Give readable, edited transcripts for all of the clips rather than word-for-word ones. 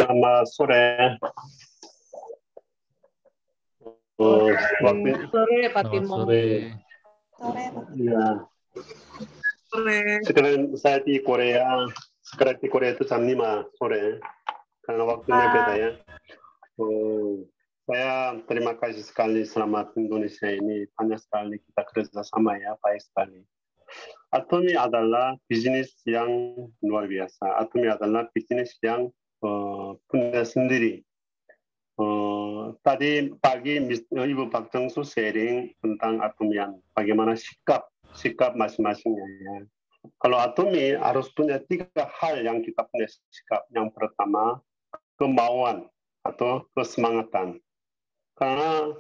Selamat sore. Waktu Sore, Pak selamat Timo. sore. Sore, Pak. Ya, Sore. sekarang saya di Korea. Sekarang di Korea itu jam 5 sore. Karena waktunya beda ya. Saya terima kasih sekali selamat Indonesia ini banyak sekali kita kerjasama ya, baik sekali. Atomi adalah bisnis yang luar biasa. Atomi adalah bisnis yang punya sendiri. Tadi pagi Ibu Pak Jongsu sharing tentang atomian, bagaimana sikap masing-masingnya ya. Kalau atomi harus punya 3 hal yang kita punya sikap. Yang pertama, kemauan atau kesemangatan. Karena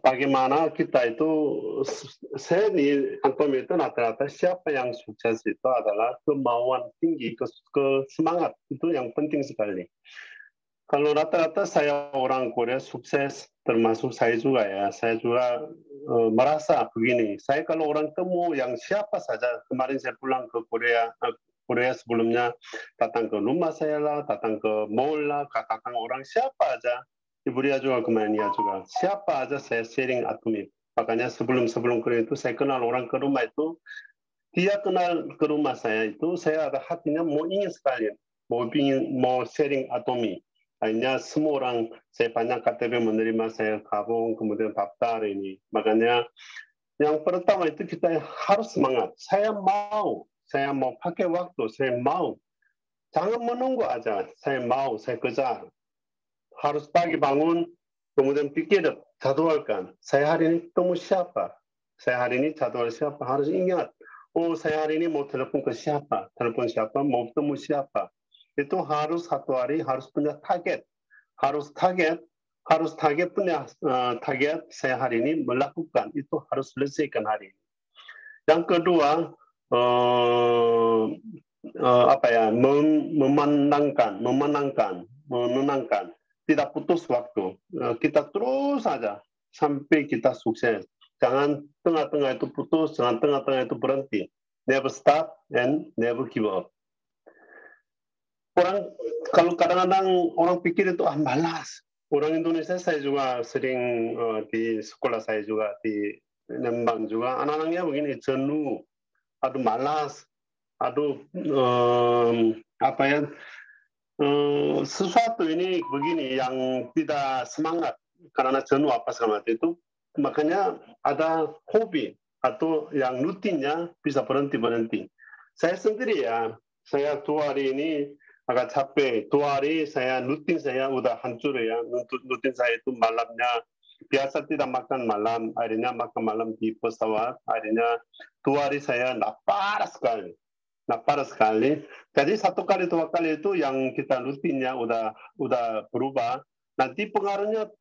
bagaimana kita itu, saya di atomi itu rata-rata siapa yang sukses itu adalah kemauan tinggi, kesemangat, itu yang penting sekali. Kalau rata-rata saya orang Korea sukses, termasuk saya juga ya, saya juga merasa begini, saya kalau orang temu yang siapa saja, kemarin saya pulang ke Korea sebelumnya, datang ke rumah saya lah, datang ke mall lah, datang orang siapa aja, Ibu Ria juga kemarin ya juga, siapa aja saya sharing atomi. Makanya sebelum itu saya kenal orang ke rumah itu, dia kenal ke rumah saya itu, saya ada hatinya mau ingin sekali, mau sharing atomi. Akhirnya semua orang, saya banyak KTP menerima, saya gabung, kemudian daftar ini. Makanya yang pertama itu kita harus semangat. Saya mau pakai waktu, saya mau. Jangan menunggu aja, saya mau, saya kejar. Harus pagi bangun, kemudian pikir, jadwalkan. Saya hari ini ketemu siapa? Saya hari ini jadwal siapa? Harus ingat. Oh, saya hari ini mau telepon ke siapa? Telepon siapa? Mau ketemu siapa? Itu harus satu hari harus punya target. Harus target punya target saya hari ini melakukan. Itu harus selesaikan hari ini. Yang kedua, menenangkan, tidak putus waktu. Kita terus saja sampai kita sukses. Jangan tengah-tengah itu putus, jangan tengah-tengah itu berhenti. Never stop and never give up. Kalau kadang-kadang orang pikir itu malas. Orang Indonesia saya juga sering di sekolah saya juga di Lembang juga anak-anaknya begini jenuh, aduh malas, aduh sesuatu ini begini yang tidak semangat karena jenuh apa segala macam itu, makanya ada hobi atau yang rutinnya bisa berhenti. Saya sendiri ya, saya 2 hari ini agak capek. 2 hari saya rutin saya udah hancur ya. Rutin saya itu malamnya biasa tidak makan malam, akhirnya makan malam di pesawat. Akhirnya 2 hari saya lapar sekali. Jadi 1 kali 2 kali itu yang kita rutinnya udah berubah. Nanti pengaruh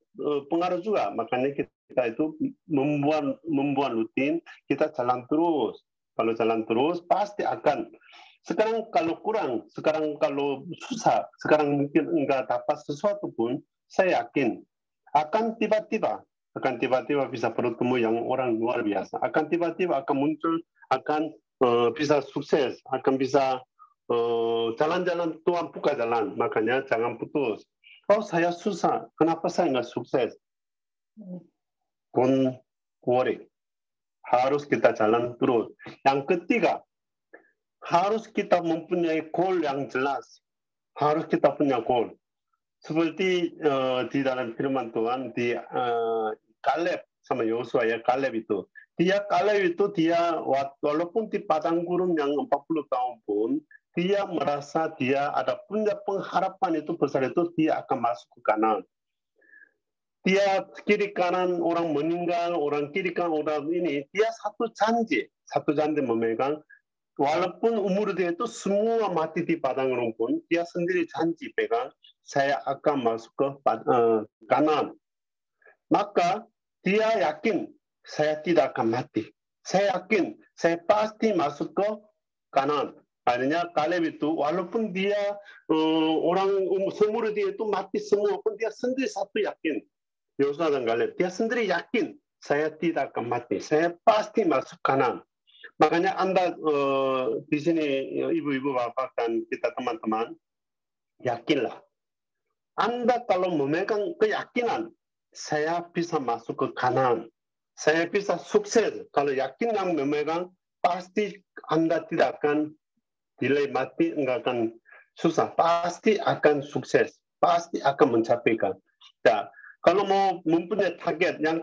juga. Makanya kita itu membuat rutin, kita jalan terus. Kalau jalan terus pasti akan. Sekarang kalau kurang, sekarang kalau susah, sekarang mungkin enggak dapat sesuatu pun, saya yakin akan tiba-tiba bisa bertemu yang orang luar biasa. Akan tiba-tiba akan muncul, akan bisa sukses, akan bisa jalan-jalan, Tuhan buka jalan. Makanya jangan putus. Oh saya susah, kenapa saya nggak sukses? Don't worry. Harus kita jalan terus. Yang ketiga, harus kita mempunyai goal yang jelas. Harus kita punya goal. Seperti di dalam firman Tuhan, di Kaleb sama Yosua ya, Kaleb itu. Kaleb itu walaupun di padang gurun yang 40 tahun pun, dia merasa dia ada punya pengharapan itu besar itu, dia akan masuk ke Kanaan. Dia kiri kanan orang meninggal, orang kiri kanan orang ini, dia satu janji memegang. Walaupun umur dia itu semua mati di padang rumput, dia sendiri janji pegang, saya akan masuk ke Kanaan. Maka dia yakin saya tidak akan mati. Saya yakin saya pasti masuk ke Kanaan. Akhirnya Kaleb itu walaupun dia orang seumur dia itu mati semua pun dia sendiri satu yakin. Yosua dan Kaleb, dia sendiri yakin saya tidak akan mati. Saya pasti masuk Kanaan. Makanya Anda di sini ibu-ibu bapak dan kita teman-teman, yakinlah. Anda kalau memegang keyakinan, saya bisa masuk ke Kanaan, saya bisa sukses. Kalau yakin yang memegang, pasti Anda tidak akan delay mati, enggak akan susah. Pasti akan sukses, pasti akan mencapaikan. Ya, kalau mau mempunyai target yang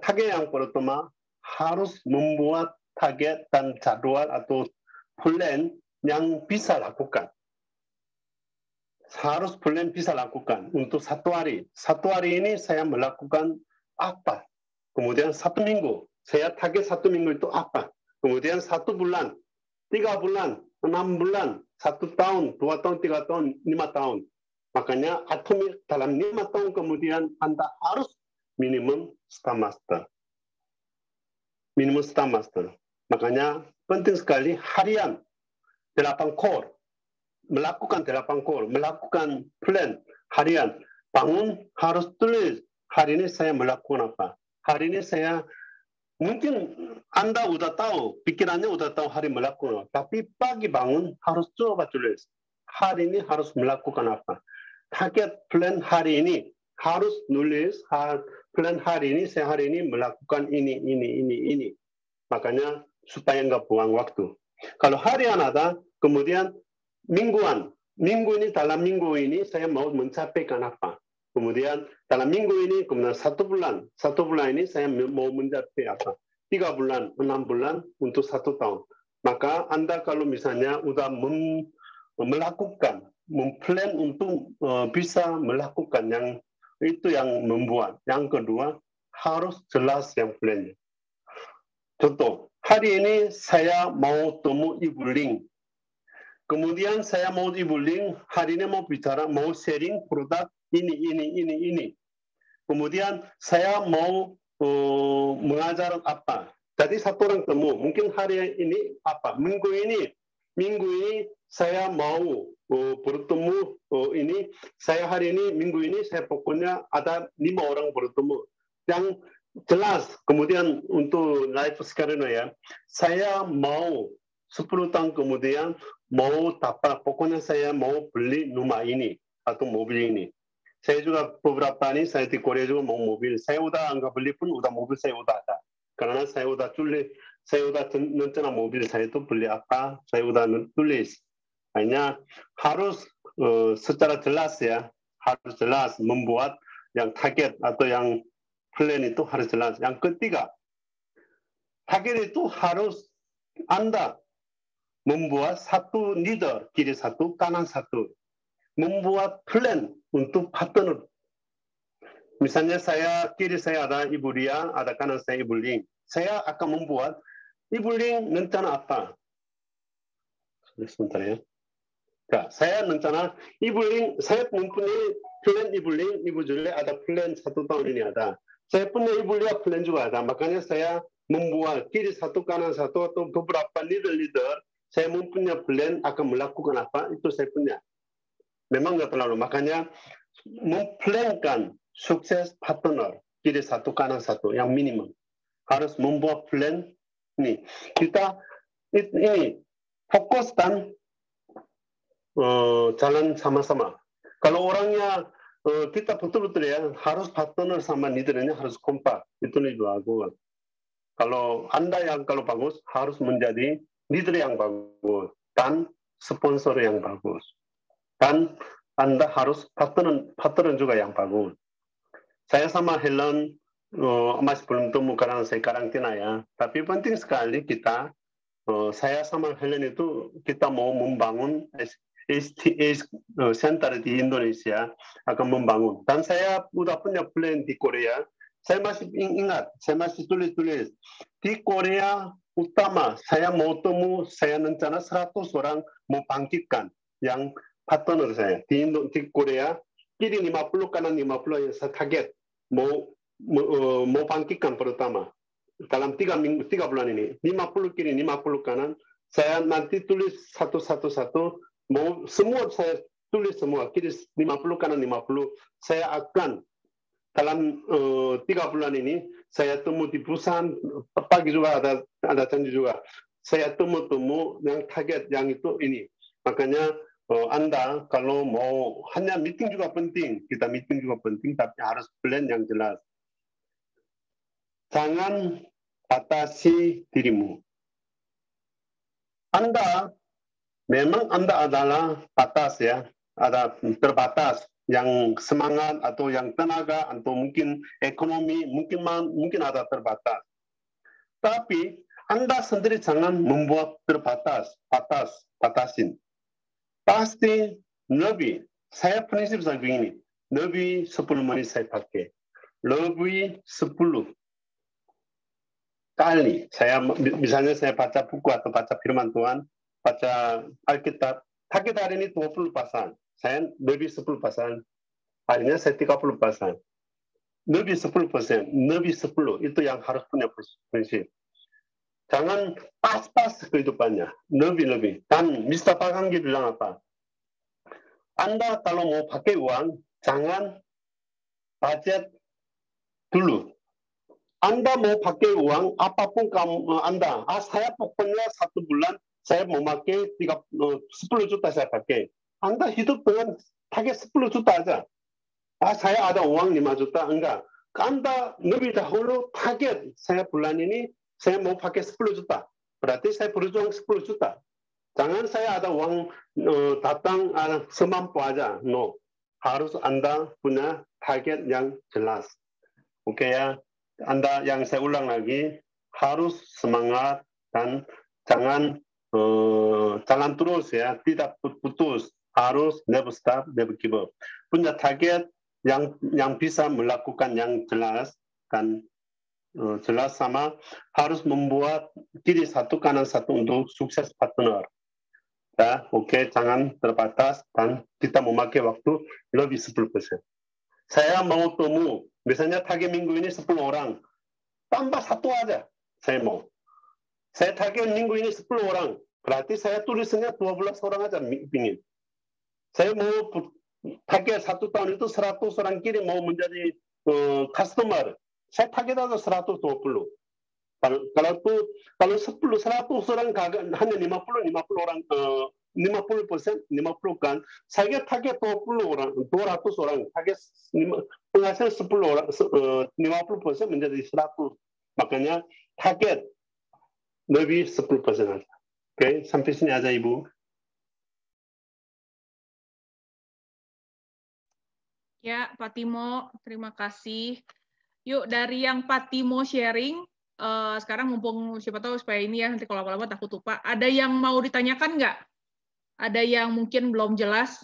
pertama harus membuat target dan jadwal atau plan yang bisa lakukan. Harus plan bisa lakukan untuk 1 hari. 1 hari ini saya melakukan apa? Kemudian 1 minggu, saya target 1 minggu itu apa? Kemudian 1 bulan, 3 bulan, 6 bulan, 1 tahun, 2 tahun, 3 tahun, 5 tahun. Makanya Atomic dalam 5 tahun kemudian Anda harus minimum Scrum Master. Minimum Scrum Master. Makanya penting sekali harian 8 core. Melakukan 8 core, melakukan plan harian. Bangun harus tulis. Hari ini saya melakukan apa? Hari ini saya mungkin Anda udah tahu, pikirannya udah tahu hari melakukan apa. Tapi pagi bangun harus coba tulis. Hari ini harus melakukan apa? Target plan hari ini harus nulis. Plan hari ini saya hari ini melakukan ini. Makanya supaya nggak buang waktu. Kalau harian ada, kemudian mingguan. Dalam minggu ini saya mau mencapaikan apa? Kemudian dalam minggu ini, kemudian 1 bulan. 1 bulan ini saya mau mencapai apa? 3 bulan, 6 bulan untuk 1 tahun. Maka Anda kalau misalnya sudah melakukan, memplan untuk bisa melakukan yang itu yang membuat. Yang kedua, harus jelas yang plannya. Contoh, hari ini saya mau temu Ibu Ling. Kemudian saya mau Ibu Ling, hari ini mau bicara, mau sharing produk ini. Kemudian saya mau mengajar apa. Jadi 1 orang temu, mungkin hari ini apa, minggu ini saya mau bertemu ini, saya hari ini, minggu ini saya pokoknya ada 5 orang bertemu. Yang jelas, kemudian untuk life sekarang ya, saya mau 10 tahun kemudian mau dapat, pokoknya saya mau beli rumah ini atau mobil ini. Saya juga beberapa ini saya di Korea juga mau mobil. Saya udah nggak beli pun udah mobil saya udah ada. Karena saya udah tulis, saya udah rencana mobil saya itu beli apa, saya udah tulis. Hanya harus secara jelas ya, harus jelas membuat yang target atau yang plan itu harus jelas. Yang ketiga, target itu harus Anda membuat satu leader, kiri satu, kanan satu. Membuat plan untuk partner. Misalnya kiri saya ada Ibu Lia, ada kanan saya Ibu Ling. Saya akan membuat Ibu Ling rencana apa? Sebentar ya. Saya rencana Ibu Ling, saya mempunyai plan Ibu Ling, Ibu Julie ada plan 1 tahun ini ada. Saya punya Ibu Lia plan juga ada. Makanya saya membuat kiri satu, kanan satu, atau beberapa leader, saya mempunyai plan akan melakukan apa, itu saya punya. Memang nggak terlalu, makanya memplankan sukses partner kiri satu kanan satu yang minimum harus membuat plan ini. Kita ini fokus dan jalan sama-sama. Kalau orangnya kita betul-betul ya harus partner sama leadernya harus kompak, itu lebih bagus. Kalau Anda yang kalau bagus harus menjadi leader yang bagus dan sponsor yang bagus. Dan Anda harus partner juga yang bagus. Saya sama Helen masih belum temu karena saya karantina ya. Tapi penting sekali kita, saya sama Helen itu kita mau membangun STA Center di Indonesia akan membangun. Dan saya sudah punya plan di Korea. Saya masih ingat, saya masih tulis-tulis. Di Korea utama, saya mau temu, saya rencana 100 orang mau bangkitkan yang partner saya di Korea kiri 50 kanan 50 yang saya target mau bangkitkan pertama dalam 3 bulan ini 50 kiri 50 kanan saya nanti tulis satu mau semua saya tulis semua kiri 50 kanan 50 saya akan dalam 3 bulan ini saya temu di Busan pagi juga ada janji juga saya temu yang target yang itu ini makanya Anda kalau mau hanya meeting juga penting, kita meeting juga penting, tapi harus plan yang jelas. Jangan batasi dirimu. Anda memang Anda adalah batas ya, ada terbatas yang semangat atau yang tenaga atau mungkin ekonomi mungkin ada terbatas. Tapi Anda sendiri jangan membuat batasin. Pasti lebih. Saya prinsip saya begini, lebih 10 menit saya pakai, lebih 10 kali. Misalnya saya baca buku atau baca firman Tuhan, baca Alkitab, target hari ini 20%. Saya lebih 10%. Harinya saya 30%. Lebih 10%, lebih 10. Itu yang harus punya prinsip. Jangan pas-pas kehidupannya, lebih-lebih. Dan Mr. Pakanggi bilang apa? Anda kalau mau pakai uang, jangan budget dulu. Anda mau pakai uang, apapun Anda, saya pokoknya 1 bulan saya mau pakai 10 juta saya pakai. Anda hidup dengan target 10 juta aja. Saya ada uang 5 juta, enggak. Anda lebih dahulu target, saya bulan ini saya mau pakai 10 juta. Berarti saya berjuang 10 juta. Jangan saya ada uang datang semampu aja. No. Harus Anda punya target yang jelas. Oke ya. Anda yang saya ulang lagi, harus semangat dan jangan jalan terus ya, tidak putus. Harus never stop, never give up. Punya target yang bisa melakukan yang jelas dan jelas sama harus membuat diri satu kanan satu untuk sukses partner. Ya, oke, jangan terbatas dan kita memakai waktu lebih 10%. Saya mau temu, misalnya target minggu ini 10 orang, tambah 1 aja, saya mau. Saya target minggu ini 10 orang, berarti saya tulisnya 12 orang aja pingin. Saya mau target 1 tahun itu 100 orang kirim mau menjadi customer, saya target aja 120. Kalau 10, 100 orang hanya 50 orang 50% kan, saya target 20 orang, 200 orang, target penghasilan 10 orang, 50% menjadi 100. Makanya target lebih 10% aja. Oke, sampai sini aja Ibu. Ya, Pak Timo, terima kasih. Yuk, dari yang Pak Timo sharing, sekarang mumpung siapa tahu supaya ini ya, nanti kalau lama-lama takut lupa. Ada yang mau ditanyakan nggak? Ada yang mungkin belum jelas,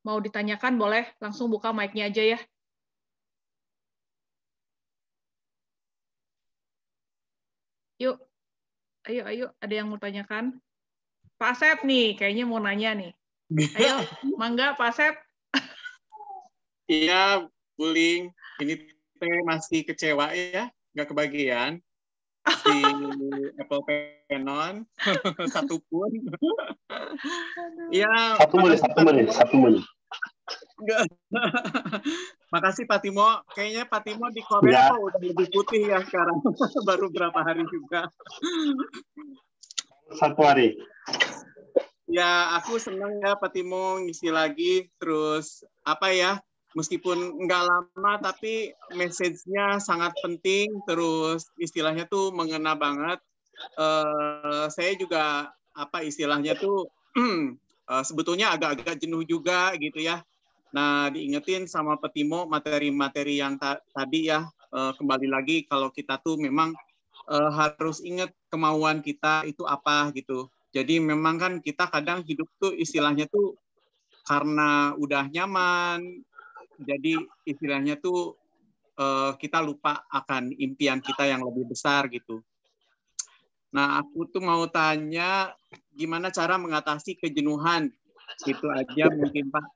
mau ditanyakan boleh langsung buka mic-nya aja ya. Yuk, ayo, ada yang mau tanyakan? Pak Asep nih, kayaknya mau nanya nih. Ayo, mangga Pak Asep. Iya, Buling. Ini masih kecewa ya, nggak kebagian di Apple Penon satupun. Ya, 1 menit. Makasih Pak Timo. Kayaknya Pak Timo di Korea kok udah lebih putih ya sekarang. Baru berapa hari juga. 1 hari. Ya, aku senang ya Pak Timo ngisi lagi. Terus apa ya? Meskipun nggak lama, tapi message-nya sangat penting, terus istilahnya tuh mengena banget. Saya juga, istilahnya tuh, sebetulnya agak-agak jenuh juga gitu ya. Nah, diingetin sama Pak Timo materi-materi yang tadi ya, kembali lagi kalau kita tuh memang harus ingat kemauan kita itu apa gitu. Jadi memang kan kita kadang hidup tuh istilahnya tuh karena udah nyaman, jadi istilahnya tuh kita lupa akan impian kita yang lebih besar gitu. Nah, aku tuh mau tanya gimana cara mengatasi kejenuhan. Itu aja mungkin Pak.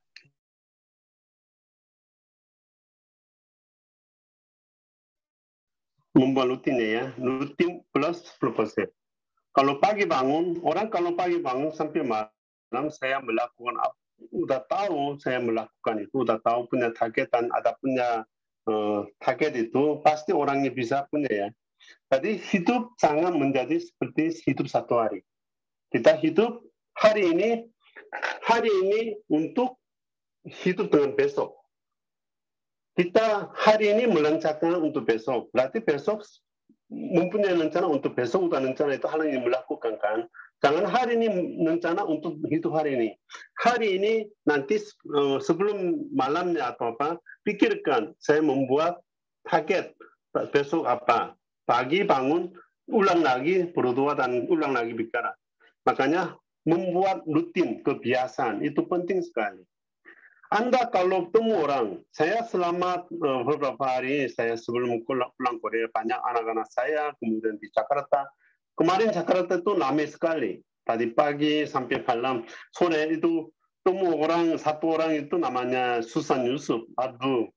Membuat rutinnya ya, rutin plus 10%. Kalau pagi bangun, orang kalau pagi bangun sampai malam saya melakukan apa? Udah tahu saya melakukan itu, udah tahu punya target dan ada punya target itu, pasti orangnya bisa punya ya. Jadi hidup jangan menjadi seperti hidup 1 hari. Kita hidup hari ini, hari ini untuk hidup dengan besok. Kita hari ini merencanakan untuk besok. Berarti besok mempunyai rencana untuk besok, udah rencana itu hal yang melakukan kan. Jangan hari ini rencana untuk hidup hari ini. Hari ini nanti sebelum malamnya atau apa, pikirkan saya membuat target besok apa. Pagi bangun, ulang lagi berdua dan ulang lagi bicara. Makanya membuat rutin kebiasaan itu penting sekali. Anda kalau ketemu orang, saya selama beberapa hari saya sebelum pulang Korea banyak anak-anak saya, kemudian di Jakarta. Kemarin Jakarta itu ramai sekali. Tadi pagi sampai malam, sore itu temu orang, satu orang itu namanya Susan Yusuf. Aduh,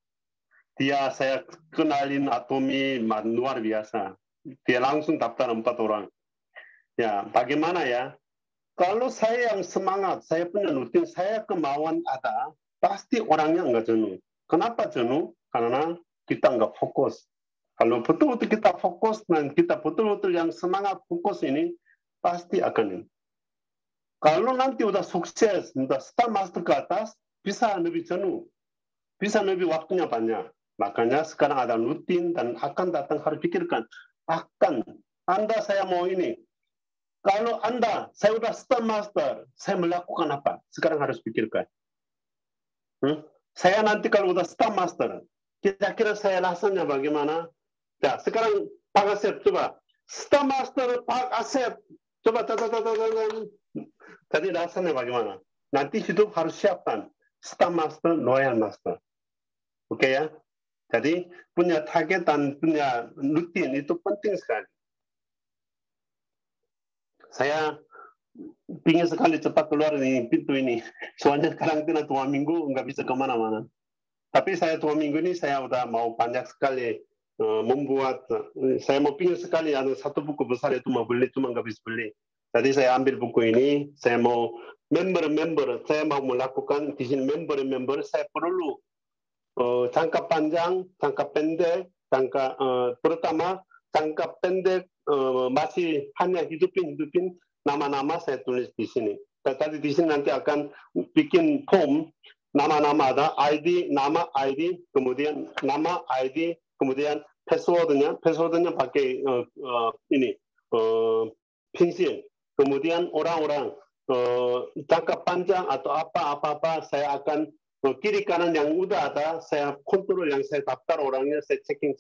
dia saya kenalin Atomi luar biasa. Dia langsung daftar 4 orang. Ya, bagaimana ya? Kalau saya yang semangat, saya punya rutin, saya kemauan ada, pasti orangnya nggak jenuh. Kenapa jenuh? Karena kita nggak fokus. Kalau betul-betul kita fokus dan kita betul-betul yang semangat fokus ini, pasti akan ini. Kalau nanti udah sukses, udah Star Master ke atas, bisa lebih jenuh. Bisa lebih waktunya banyak. Makanya sekarang ada rutin dan akan datang harus pikirkan. Anda saya mau ini. Kalau Anda, saya udah Star Master, saya melakukan apa? Sekarang harus pikirkan. Saya nanti kalau udah Star Master, kira-kira saya rasanya bagaimana? Ya, sekarang Pak Asep, coba. Star Master Pak Asep, coba. Jadi rasanya bagaimana? Nanti hidup harus siapkan. Star Master, Loyal Master. Oke ya? Jadi punya target dan punya rutin itu penting sekali. Saya ingin sekali cepat keluar dari pintu ini. Soalnya karantina 2 minggu nggak bisa kemana-mana. Tapi saya 2 minggu ini saya udah mau banyak sekali membuat. Saya mau pingin sekali ada satu buku besar itu mau beli, cuma nggak bisa beli. Jadi saya ambil buku ini. Saya mau member. Saya mau melakukan di sini member. Saya perlu jangka panjang, jangka pendek, terutama jangka pendek masih hanya hidupin nama-nama saya tulis di sini. Tadi di sini nanti akan bikin form nama-nama ada ID, nama ID, kemudian nama ID, kemudian passwordnya pakai ini pensil. Kemudian orang-orang jangka panjang atau apa saya akan kiri kanan yang udah ada saya kontrol yang saya daftar orangnya saya checking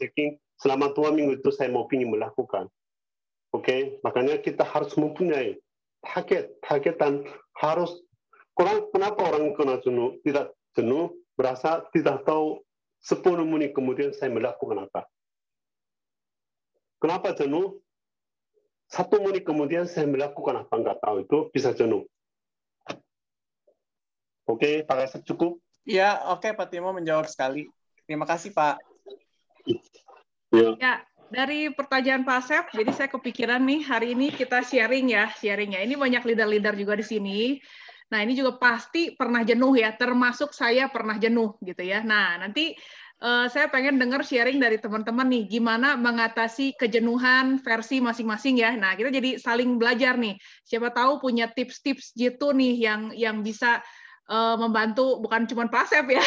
selama 2 minggu itu saya mau ingin melakukan. Oke, makanya kita harus mempunyai target dan harus kenapa orang kena jenuh, tidak jenuh, berasa tidak tahu 10 menit kemudian saya melakukan apa. Kenapa jenuh? 1 menit kemudian saya melakukan apa, nggak tahu, itu bisa jenuh. Oke, Pak Asep cukup? Ya, oke, Pak Timo menjawab sekali. Terima kasih, Pak. Ya, dari pertanyaan Pak Asep, jadi saya kepikiran nih hari ini kita sharingnya. Ini banyak leader-leader juga di sini. Nah, ini juga pasti pernah jenuh ya, termasuk saya pernah jenuh gitu ya. Nah, nanti saya pengen dengar sharing dari teman-teman nih, gimana mengatasi kejenuhan versi masing-masing ya. Nah, kita jadi saling belajar nih. Siapa tahu punya tips-tips gitu nih yang bisa membantu, bukan cuma Pak Asep ya.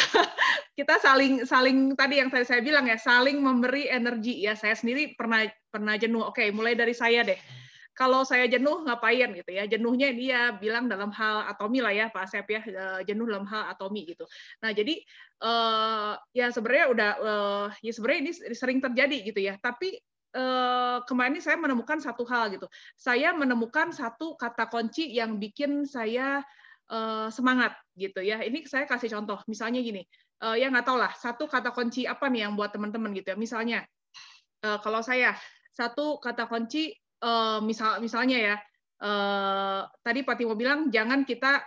Kita saling tadi yang saya bilang ya, saling memberi energi ya. Saya sendiri pernah jenuh. Oke, mulai dari saya deh. Kalau saya jenuh ngapain gitu ya? Jenuhnya dia bilang dalam hal atomi lah ya Pak Asep ya, jenuh dalam hal atomi gitu. Nah, jadi ya sebenarnya ya sebenarnya ini sering terjadi gitu ya. Tapi kemarin ini saya menemukan satu hal gitu. Saya menemukan satu kata kunci yang bikin saya semangat gitu ya. Ini saya kasih contoh. Misalnya gini, ya nggak tahu lah, satu kata kunci apa nih yang buat teman-teman gitu ya. Misalnya, kalau saya, satu kata kunci, misalnya ya, tadi Pak Timo bilang, jangan kita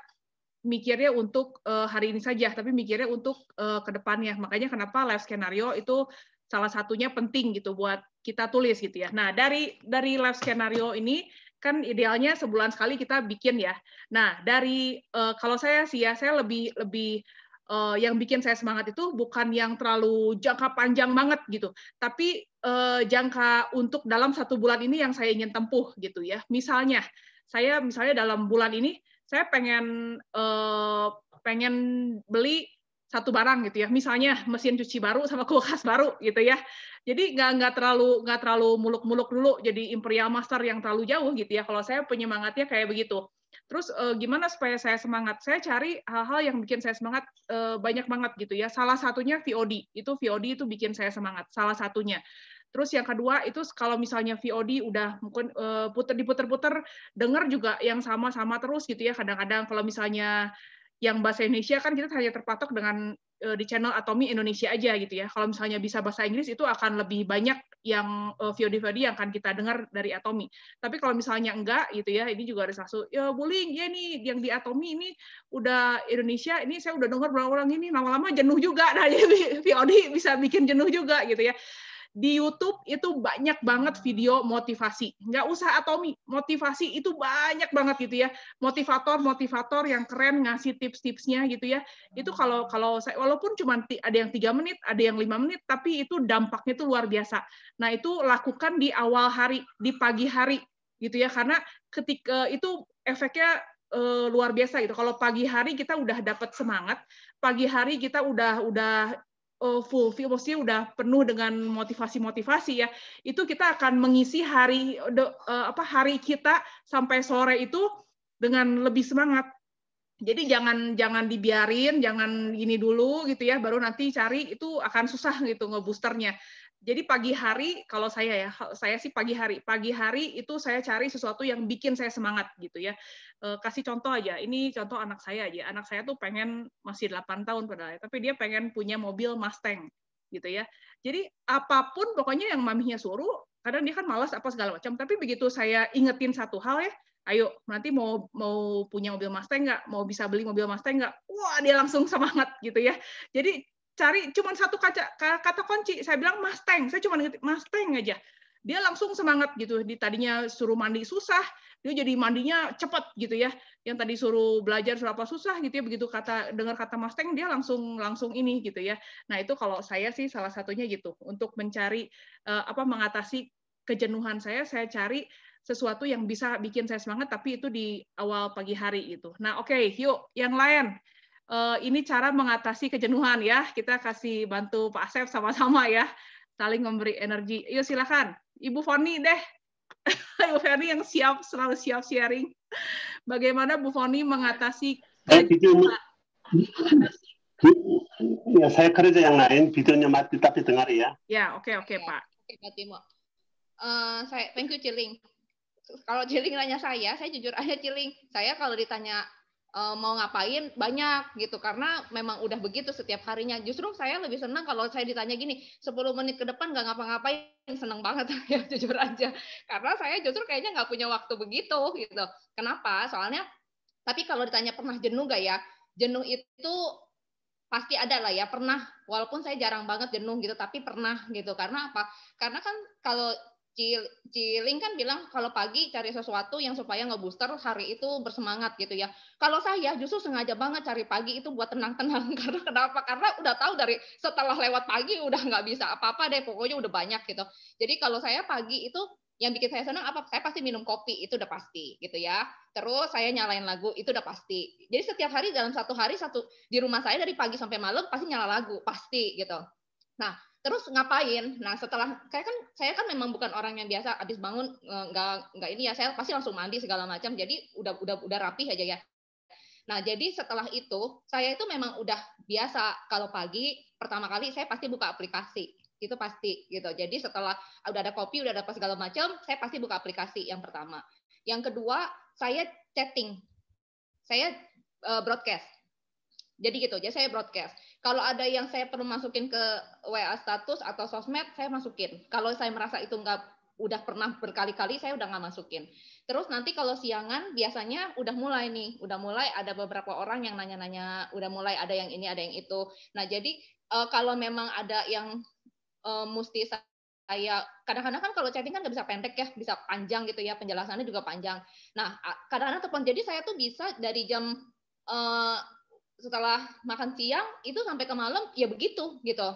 mikirnya untuk hari ini saja, tapi mikirnya untuk ke depannya. Makanya kenapa live skenario itu salah satunya penting gitu buat kita tulis gitu ya. Nah, dari live skenario ini, kan idealnya sebulan sekali kita bikin ya. Nah, kalau saya sih ya, saya lebih yang bikin saya semangat itu bukan yang terlalu jangka panjang banget gitu, tapi jangka untuk dalam 1 bulan ini yang saya ingin tempuh gitu ya. Misalnya dalam bulan ini saya pengen beli satu barang gitu ya, misalnya mesin cuci baru sama kulkas baru gitu ya. Jadi nggak terlalu muluk-muluk dulu jadi Imperial Master yang terlalu jauh gitu ya. Kalau saya penyemangatnya kayak begitu. Terus gimana supaya saya semangat? Saya cari hal-hal yang bikin saya semangat banyak banget gitu ya. Salah satunya VOD. VOD itu bikin saya semangat. Salah satunya. Terus yang kedua itu kalau misalnya VOD udah mungkin diputer-puter, dengar juga yang sama-sama terus gitu ya. Kadang-kadang kalau misalnya yang bahasa Indonesia kan kita hanya terpatok dengan di channel Atomi Indonesia aja gitu ya. Kalau misalnya bisa bahasa Inggris itu akan lebih banyak yang VOD-VOD yang akan kita dengar dari Atomi. Tapi kalau misalnya enggak gitu ya, ini juga ada satu, ya Buling, ya nih yang di Atomi ini udah Indonesia, ini saya udah dengar berulang ini, lama-lama jenuh juga. Nah, jadi VOD bisa bikin jenuh juga gitu ya. Di YouTube itu banyak banget video motivasi. Nggak usah Atomi, motivasi itu banyak banget gitu ya. Motivator yang keren ngasih tips-tipsnya gitu ya. Itu kalau saya walaupun cuma ada yang 3 menit, ada yang 5 menit, tapi itu dampaknya itu luar biasa. Nah, itu lakukan di awal hari, di pagi hari gitu ya. Karena ketika itu efeknya luar biasa gitu. Kalau pagi hari kita udah dapat semangat, pagi hari kita udah full feel, maksudnya udah penuh dengan motivasi ya, itu kita akan mengisi hari kita sampai sore itu dengan lebih semangat. Jadi jangan dibiarin, jangan gini dulu gitu ya, baru nanti cari itu akan susah gitu ngeboosternya. Jadi pagi hari kalau saya sih pagi hari itu saya cari sesuatu yang bikin saya semangat gitu ya. Kasih contoh aja, ini contoh anak saya aja. Anak saya tuh pengen masih 8 tahun padahal, tapi dia pengen punya mobil Mustang gitu ya. Jadi apapun pokoknya yang maminya suruh, kadang dia kan malas apa segala macam, tapi begitu saya ingetin satu hal ya, ayo nanti mau punya mobil Mustang nggak, mau bisa beli mobil Mustang nggak, wah dia langsung semangat gitu ya. Jadi cari cuma satu kata kunci, saya bilang Mustang, saya cuma ingetin Mustang aja, dia langsung semangat gitu. Tadinya suruh mandi susah, dia jadi mandinya cepat gitu ya. Yang tadi suruh belajar suruh apa susah gitu ya, begitu dengar kata Mustang dia langsung ini gitu ya. Nah itu kalau saya sih salah satunya gitu, untuk mencari mengatasi kejenuhan saya cari sesuatu yang bisa bikin saya semangat, tapi itu di awal pagi hari gitu. Nah, oke, yuk yang lain. Ini cara mengatasi kejenuhan ya. Kita kasih bantu Pak Asep sama-sama ya, saling memberi energi. Yuk silakan, Ibu Foni deh. Ibu Foni yang selalu siap sharing. Bagaimana Bu Foni mengatasi kejenuhan? Ya, saya kerja yang lain, videonya mati tapi dengar ya. Ya, oke Pak. Oke, Pak Timo. Saya thank you Ciling. Kalau Ciling nanya saya jujur aja Ciling. Saya kalau ditanya mau ngapain banyak gitu, karena memang udah begitu setiap harinya. Justru saya lebih senang kalau saya ditanya gini, 10 menit ke depan nggak ngapa-ngapain, senang banget ya jujur aja. Karena saya justru kayaknya nggak punya waktu begitu gitu. Kenapa? Soalnya, tapi kalau ditanya pernah jenuh nggak ya? Jenuh itu pasti ada lah ya, pernah. Walaupun saya jarang banget jenuh gitu, tapi pernah gitu. Karena apa? Karena kan kalau Ciling kan bilang kalau pagi cari sesuatu yang supaya ngebooster hari itu bersemangat gitu ya. Kalau saya justru sengaja banget cari pagi itu buat tenang-tenang. Karena kenapa? Karena udah tahu dari setelah lewat pagi udah nggak bisa apa-apa deh, pokoknya udah banyak gitu. Jadi kalau saya pagi itu yang bikin saya senang apa? Saya pasti minum kopi, itu udah pasti gitu ya. Terus saya nyalain lagu, itu udah pasti. Jadi setiap hari dalam satu hari di rumah saya dari pagi sampai malam pasti nyala lagu, pasti gitu. Nah, terus ngapain? Nah, setelah saya kan memang bukan orang yang biasa habis bangun nggak ini ya, saya pasti langsung mandi segala macam. Jadi udah rapih aja ya. Nah, jadi setelah itu saya itu memang udah biasa kalau pagi pertama kali saya pasti buka aplikasi. Itu pasti gitu. Jadi setelah udah ada kopi, udah ada apa segala macam, saya pasti buka aplikasi yang pertama. Yang kedua, saya chatting. Saya broadcast. Jadi gitu, jadi saya broadcast. Kalau ada yang saya perlu masukin ke WA status atau sosmed, saya masukin. Kalau saya merasa itu udah pernah berkali-kali, saya udah nggak masukin. Terus nanti kalau siangan, biasanya udah mulai ada beberapa orang yang nanya-nanya, udah mulai ada yang ini, ada yang itu. Nah, jadi kalau memang ada yang mesti saya, kadang-kadang kan kalau chatting kan nggak bisa pendek ya, bisa panjang gitu ya, penjelasannya juga panjang. Nah, kadang-kadang telepon, jadi saya tuh bisa dari jam setelah makan siang itu sampai ke malam ya begitu gitu.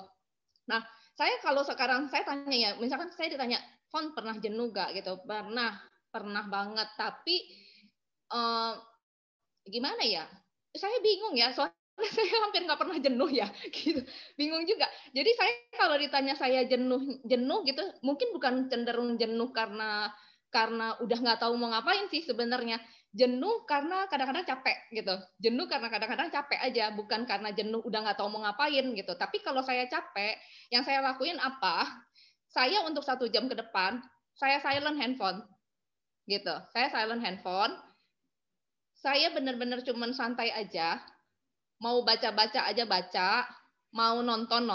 Nah, saya kalau sekarang saya tanya ya, misalkan saya ditanya, Fon pernah jenuh gak gitu? Pernah banget. Tapi gimana ya? Saya bingung ya, soalnya saya hampir nggak pernah jenuh ya, gitu. Bingung juga. Jadi saya kalau ditanya saya jenuh gitu, mungkin bukan cenderung jenuh karena udah nggak tahu mau ngapain sih sebenarnya. Jenuh karena kadang-kadang capek gitu. Jenuh karena kadang-kadang capek aja, bukan karena jenuh udah nggak tahu mau ngapain gitu. Tapi kalau saya capek, yang saya lakuin apa? Saya untuk 1 jam ke depan, saya silent handphone gitu. Saya silent handphone. Saya benar-benar cuman santai aja. Mau baca-baca aja baca, mau nonton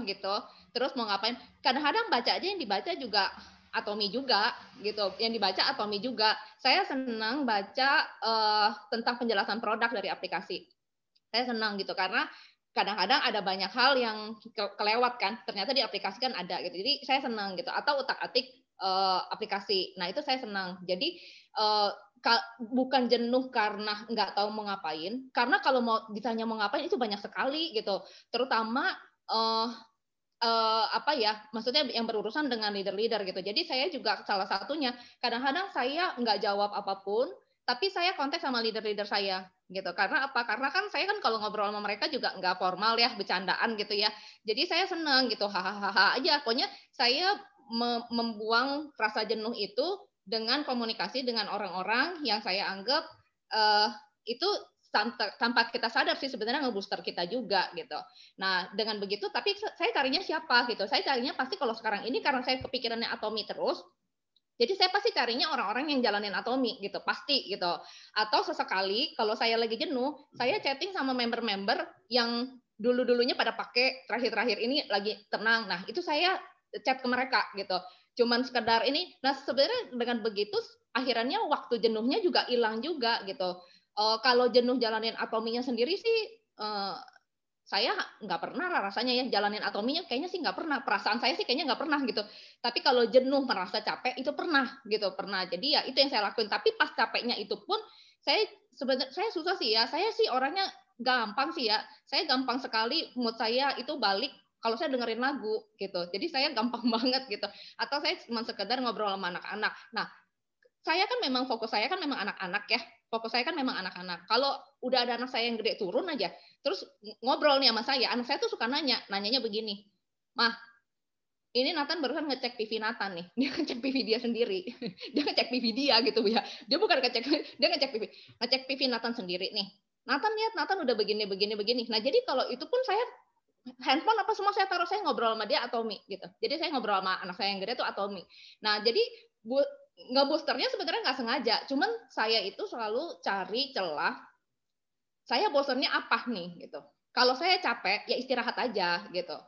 gitu, terus mau ngapain? Kadang-kadang baca aja yang dibaca juga Atomi juga gitu, yang dibaca Atomi juga. Saya senang baca tentang penjelasan produk dari aplikasi. Saya senang gitu karena kadang-kadang ada banyak hal yang kelewat kan, ternyata di aplikasi kan ada gitu. Jadi saya senang gitu. Atau utak-atik aplikasi. Nah itu saya senang. Jadi bukan jenuh karena nggak tahu mau ngapain. Karena kalau mau ditanya mau ngapain itu banyak sekali gitu. Terutama apa ya, maksudnya yang berurusan dengan leader-leader gitu. Jadi saya juga salah satunya. Kadang-kadang saya nggak jawab apapun, tapi saya kontak sama leader-leader saya gitu. Karena apa? Karena kan saya kan kalau ngobrol sama mereka juga nggak formal ya, bercandaan gitu ya. Jadi saya senang gitu, hahaha aja. Pokoknya saya membuang rasa jenuh itu dengan komunikasi dengan orang-orang yang saya anggap itu tanpa kita sadar sih sebenarnya ngebooster kita juga gitu. Nah dengan begitu, tapi saya carinya siapa gitu? Saya carinya pasti kalau sekarang ini karena saya kepikirannya Atomi terus. Jadi saya pasti carinya orang-orang yang jalanin Atomi gitu, pasti gitu. Atau sesekali kalau saya lagi jenuh, saya chatting sama member-member yang dulu-dulunya pada pakai, terakhir-terakhir ini lagi tenang. Nah itu saya chat ke mereka gitu. Cuman sekedar ini. Nah sebenarnya dengan begitu akhirnya waktu jenuhnya juga hilang juga gitu. Kalau jenuh jalanin Atominya sendiri sih saya nggak pernah lah rasanya ya jalanin Atominya, kayaknya sih nggak pernah. Perasaan saya sih kayaknya nggak pernah gitu. Tapi kalau jenuh merasa capek itu pernah gitu, pernah. Jadi ya itu yang saya lakuin. Tapi pas capeknya itu pun saya sebenarnya saya susah sih ya. Saya sih orangnya gampang sih ya. Saya gampang sekali mood saya itu balik kalau saya dengerin lagu gitu. Jadi saya gampang banget gitu. Atau saya cuma sekedar ngobrol sama anak-anak. Nah, saya kan memang fokus saya kan memang anak-anak ya. Fokus saya kan memang anak-anak. Kalau udah ada anak saya yang gede turun aja, terus ngobrol nih sama saya, anak saya tuh suka nanyanya begini, Mah, ini Nathan barusan ngecek PV Nathan nih, dia ngecek PV dia sendiri, dia ngecek PV dia gitu ya, dia bukan dia ngecek PV Nathan sendiri nih. Nathan lihat Nathan udah begini. Nah jadi kalau itu pun saya handphone apa semua saya taruh, saya ngobrol sama dia Atomi gitu. Jadi saya ngobrol sama anak saya yang gede tuh Atomi. Nah jadi ngeboosternya sebenarnya nggak sengaja, cuman saya itu selalu cari celah. Saya bosannya apa nih gitu. Kalau saya capek ya istirahat aja gitu.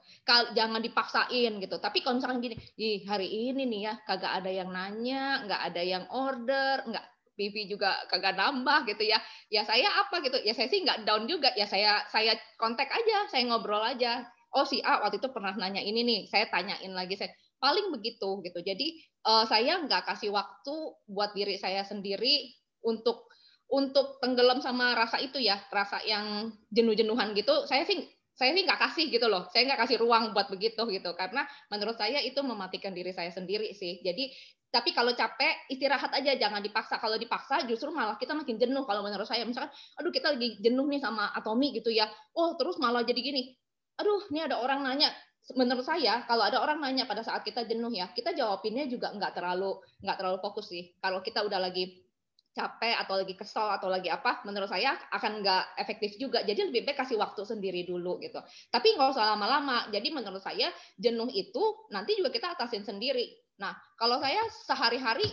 Jangan dipaksain gitu. Tapi kalau misalkan gini, hari ini nih ya kagak ada yang nanya, nggak ada yang order, nggak PV juga kagak nambah gitu ya. Ya saya apa gitu. Ya saya sih nggak down juga. Ya saya kontak aja, saya ngobrol aja. Oh si A waktu itu pernah nanya ini nih, saya tanyain lagi. Saya paling begitu gitu. Jadi saya nggak kasih waktu buat diri saya sendiri untuk tenggelam sama rasa itu ya, rasa yang jenuh-jenuhan gitu. Saya sih nggak kasih gitu loh. Saya nggak kasih ruang buat begitu gitu. Karena menurut saya itu mematikan diri saya sendiri sih. Jadi tapi kalau capek istirahat aja, jangan dipaksa. Kalau dipaksa justru malah kita makin jenuh. Kalau menurut saya misalkan, aduh kita lagi jenuh nih sama Atomi gitu ya. Oh terus malah jadi gini. Aduh ini ada orang nanya. Menurut saya kalau ada orang nanya pada saat kita jenuh ya, kita jawabinnya juga nggak terlalu fokus sih. Kalau kita udah lagi capek atau lagi kesel atau lagi apa, menurut saya akan nggak efektif juga. Jadi lebih baik kasih waktu sendiri dulu gitu. Tapi nggak usah lama-lama. Jadi menurut saya jenuh itu nanti juga kita atasin sendiri. Nah, kalau saya sehari-hari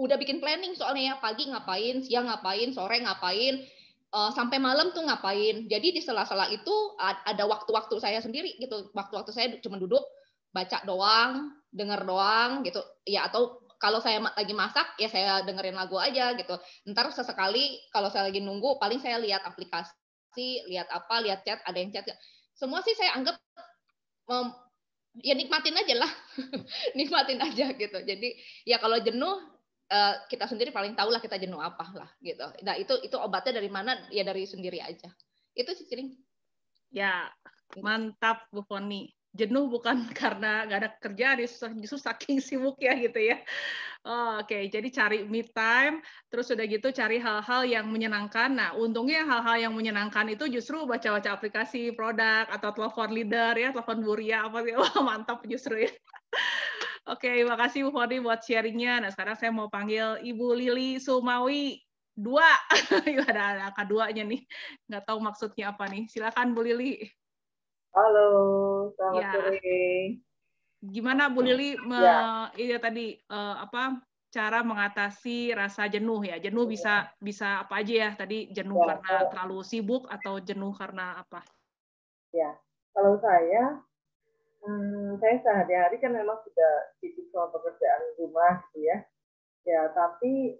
udah bikin planning soalnya ya, pagi ngapain, siang ngapain, sore ngapain, sampai malam tuh ngapain. Jadi di sela-sela itu ada waktu-waktu saya sendiri gitu. Waktu-waktu saya cuma duduk, baca doang, denger doang gitu. Ya atau kalau saya lagi masak ya saya dengerin lagu aja gitu. Ntar sesekali kalau saya lagi nunggu paling saya lihat aplikasi, lihat chat, ada yang chat. Semua sih saya anggap ya nikmatin aja lah. Nikmatin aja gitu. Jadi ya kalau jenuh kita sendiri paling tahu lah kita jenuh apa lah gitu. Nah itu obatnya dari mana ya dari sendiri aja. Itu sih Ciring. Ya, mantap Bu Foni. jenuh bukan karena nggak ada kerjaan, justru saking sibuk ya gitu ya. Oh, oke, jadi cari me time, terus udah gitu cari hal-hal yang menyenangkan. Nah, untungnya hal-hal yang menyenangkan itu justru baca-baca aplikasi produk atau telepon leader ya, telepon Buria apa sih. Wah, mantap justru ya. Oke, makasih Bu Foni buat sharing-nya. Nah, sekarang saya mau panggil Ibu Lili Sumawi 2. Ada angka 2-nya nih. Nggak tahu maksudnya apa nih. Silakan Bu Lili. Halo, selamat Ya. sore. Gimana Bu Lili Ya. ini tadi apa cara mengatasi rasa jenuh ya? Jenuh bisa apa aja ya? Tadi jenuh Ya, karena terlalu sibuk atau jenuh karena apa? ya. Kalau saya sehari-hari kan memang sudah sibuk sama pekerjaan rumah gitu ya. Ya, tapi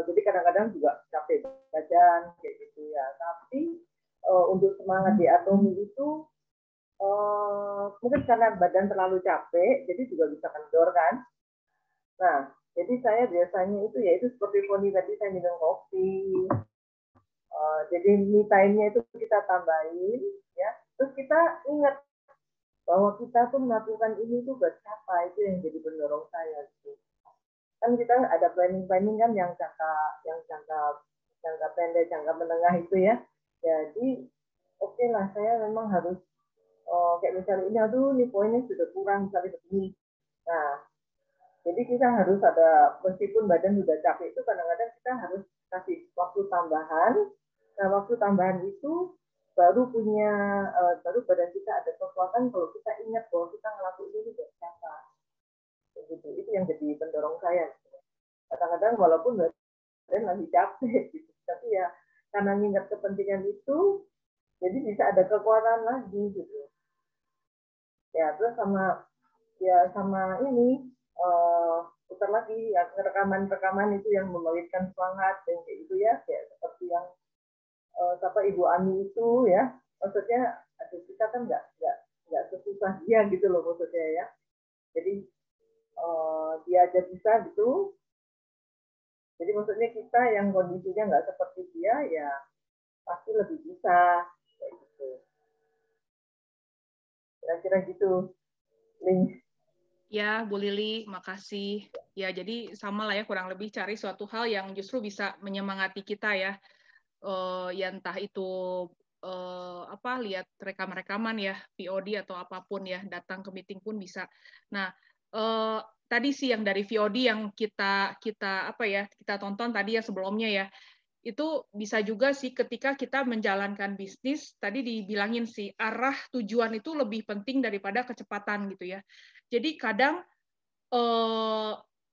jadi kadang-kadang juga capek badan kayak gitu ya. Tapi untuk semangat di Atomi itu mungkin karena badan terlalu capek, jadi juga bisa kendor kan. Nah, jadi saya biasanya itu ya itu seperti Foni tadi, saya minum kopi. Jadi me time-nya itu kita tambahin, ya. Terus kita ingat bahwa kita tuh melakukan ini tuh buat siapa, itu yang jadi pendorong saya. Gitu. Kan kita ada planning kan yang jangka pendek, jangka menengah itu ya. Jadi oke lah, saya memang harus kayak misalnya ini, aduh ini poinnya sudah kurang misalnya begini. Nah, jadi kita harus ada, meskipun badan sudah capek itu kadang-kadang kita harus kasih waktu tambahan. Nah, waktu tambahan itu baru badan kita ada kekuatan kalau kita ingat bahwa kita ngelakuin ini buat siapa. Gitu. Itu yang jadi pendorong saya. Kadang-kadang walaupun badan lagi capek, gitu. Tapi ya karena ingat kepentingan itu, jadi bisa ada kekuatan lagi gitu. Ya, terus sama ini putar lagi ya, rekaman itu yang membangkitkan semangat dan kayak gitu ya, kayak seperti yang Ibu Ani itu ya, maksudnya kita kan nggak sesusah dia gitu loh maksudnya ya. Jadi dia aja bisa gitu. Jadi maksudnya kita yang kondisinya nggak seperti dia ya pasti lebih bisa kayak gitu. Kira-kira gitu, Link. Ya, Bu Lili, makasih. Ya, jadi sama lah ya, kurang lebih cari suatu hal yang justru bisa menyemangati kita ya. Ya entah itu lihat rekaman-rekaman ya, VOD atau apapun ya, datang ke meeting pun bisa. Nah, tadi sih yang dari VOD yang kita tonton tadi ya sebelumnya ya, itu bisa juga sih ketika kita menjalankan bisnis, tadi dibilangin sih, arah tujuan itu lebih penting daripada kecepatan gitu ya. Jadi kadang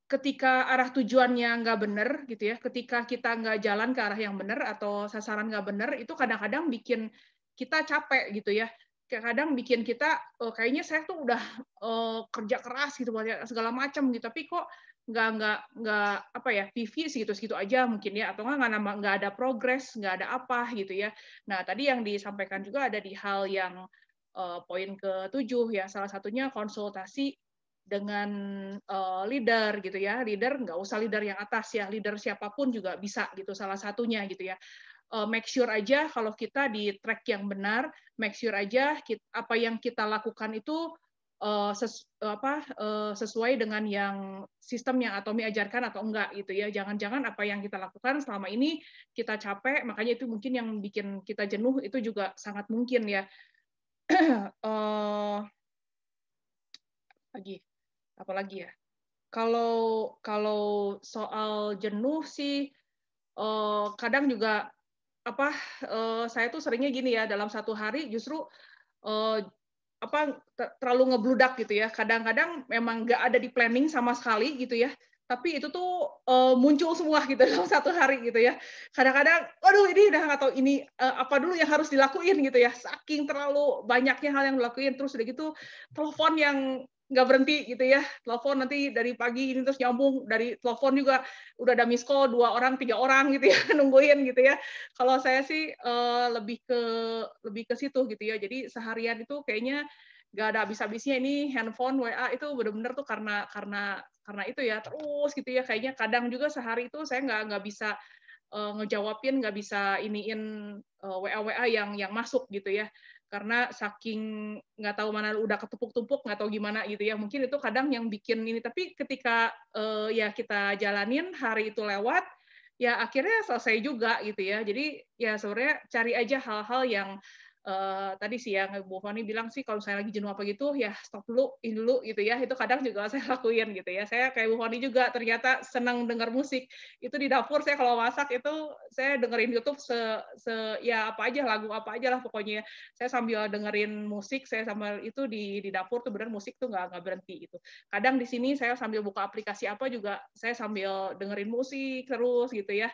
ketika arah tujuannya nggak benar gitu ya, ketika kita nggak jalan ke arah yang benar atau sasaran nggak benar, itu kadang-kadang bikin kita capek gitu ya. Kadang bikin kita kayaknya saya tuh udah kerja keras gitu segala macam gitu, tapi kok nggak apa ya, PV segitu-segitu aja mungkin ya, atau nggak ada progres, nggak ada apa gitu ya. Nah, tadi yang disampaikan juga ada di hal yang poin ke-7 ya, salah satunya konsultasi dengan leader gitu ya. Leader nggak usah leader yang atas ya, leader siapapun juga bisa gitu, salah satunya gitu ya. Make sure aja kalau kita di track yang benar, make sure aja apa yang kita lakukan itu sesuai dengan yang sistem yang Atomi ajarkan atau enggak gitu ya. Jangan-jangan apa yang kita lakukan selama ini kita capek, makanya itu mungkin yang bikin kita jenuh, itu juga sangat mungkin ya. Apalagi ya, kalau soal jenuh sih kadang juga saya tuh seringnya gini ya, dalam satu hari justru terlalu ngebludak gitu ya. Kadang-kadang memang nggak ada di planning sama sekali gitu ya, tapi itu tuh muncul semua gitu dalam satu hari gitu ya. Kadang-kadang, aduh ini udah nggak tahu ini apa dulu yang harus dilakuin gitu ya. Saking terlalu banyaknya hal yang dilakuin, terus udah gitu telepon yang nggak berhenti gitu ya. Telepon nanti dari pagi ini terus nyambung, dari telepon juga udah ada miss call 2 orang, 3 orang gitu ya, nungguin gitu ya. Kalau saya sih lebih ke situ gitu ya. Jadi seharian itu kayaknya nggak ada habis-habisnya ini handphone, WA itu benar-benar tuh karena itu ya terus gitu ya. Kayaknya kadang juga sehari itu saya nggak bisa ngejawabin, nggak bisa iniin WA yang masuk gitu ya. karena saking nggak tahu mana udah ketumpuk-tumpuk, nggak tahu gimana gitu ya. Mungkin itu kadang yang bikin ini, tapi ketika ya kita jalanin, hari itu lewat, ya akhirnya selesai juga gitu ya. Jadi ya sebenarnya cari aja hal-hal yang tadi sih yang Bu Foni bilang sih, kalau saya lagi jenuh apa gitu, ya stop dulu, ini dulu gitu ya. Itu kadang juga saya lakuin gitu ya. Saya kayak Bu Foni juga ternyata senang dengar musik. Itu di dapur saya kalau masak itu saya dengerin YouTube ya apa aja, lagu apa aja lah pokoknya. Saya sambil dengerin musik, saya sambil itu di dapur tuh benar musik tuh nggak berhenti gitu. Kadang di sini saya sambil buka aplikasi apa juga, saya sambil dengerin musik terus gitu ya.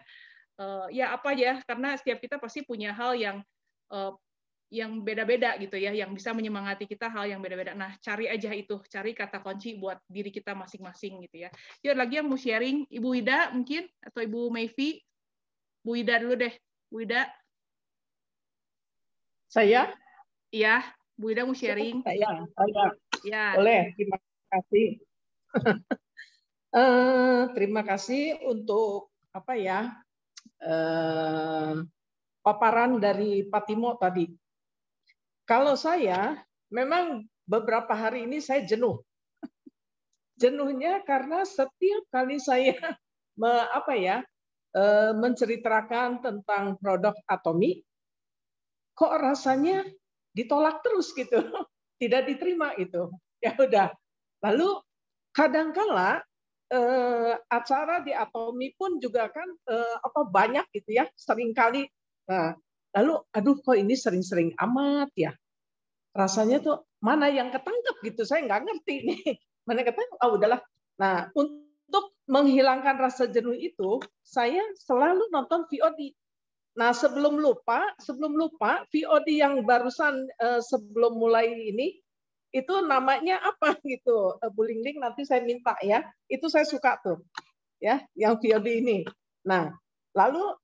Ya apa aja, karena setiap kita pasti punya hal yang beda-beda gitu ya, yang bisa menyemangati kita hal yang beda-beda. Nah, cari aja itu, cari kata kunci buat diri kita masing-masing gitu ya. Yuk, lagi yang mau sharing, Ibu Ida mungkin, atau Ibu Mayfi. Bu Ida dulu deh, Bu Ida. Saya? Iya, Bu Ida mau sharing. Saya. Ya. Boleh, terima kasih. Terima kasih untuk paparan dari Pak Timo tadi. Kalau saya, memang beberapa hari ini saya jenuh. Jenuhnya karena setiap kali saya menceritakan tentang produk Atomy, kok rasanya ditolak terus gitu, tidak diterima itu. Ya udah. Lalu kadangkala acara di Atomy pun juga kan banyak gitu ya, seringkali. Nah, lalu aduh kok ini sering-sering amat ya. Rasanya tuh mana yang ketangkep gitu, saya nggak ngerti nih. Mana ketangkep, udahlah. Nah, untuk menghilangkan rasa jenuh itu, saya selalu nonton VOD. Nah, sebelum lupa, VOD yang barusan sebelum mulai ini, itu namanya apa gitu, Bu Lingling nanti saya minta ya. Itu saya suka tuh, ya, yang VOD ini. Nah, lalu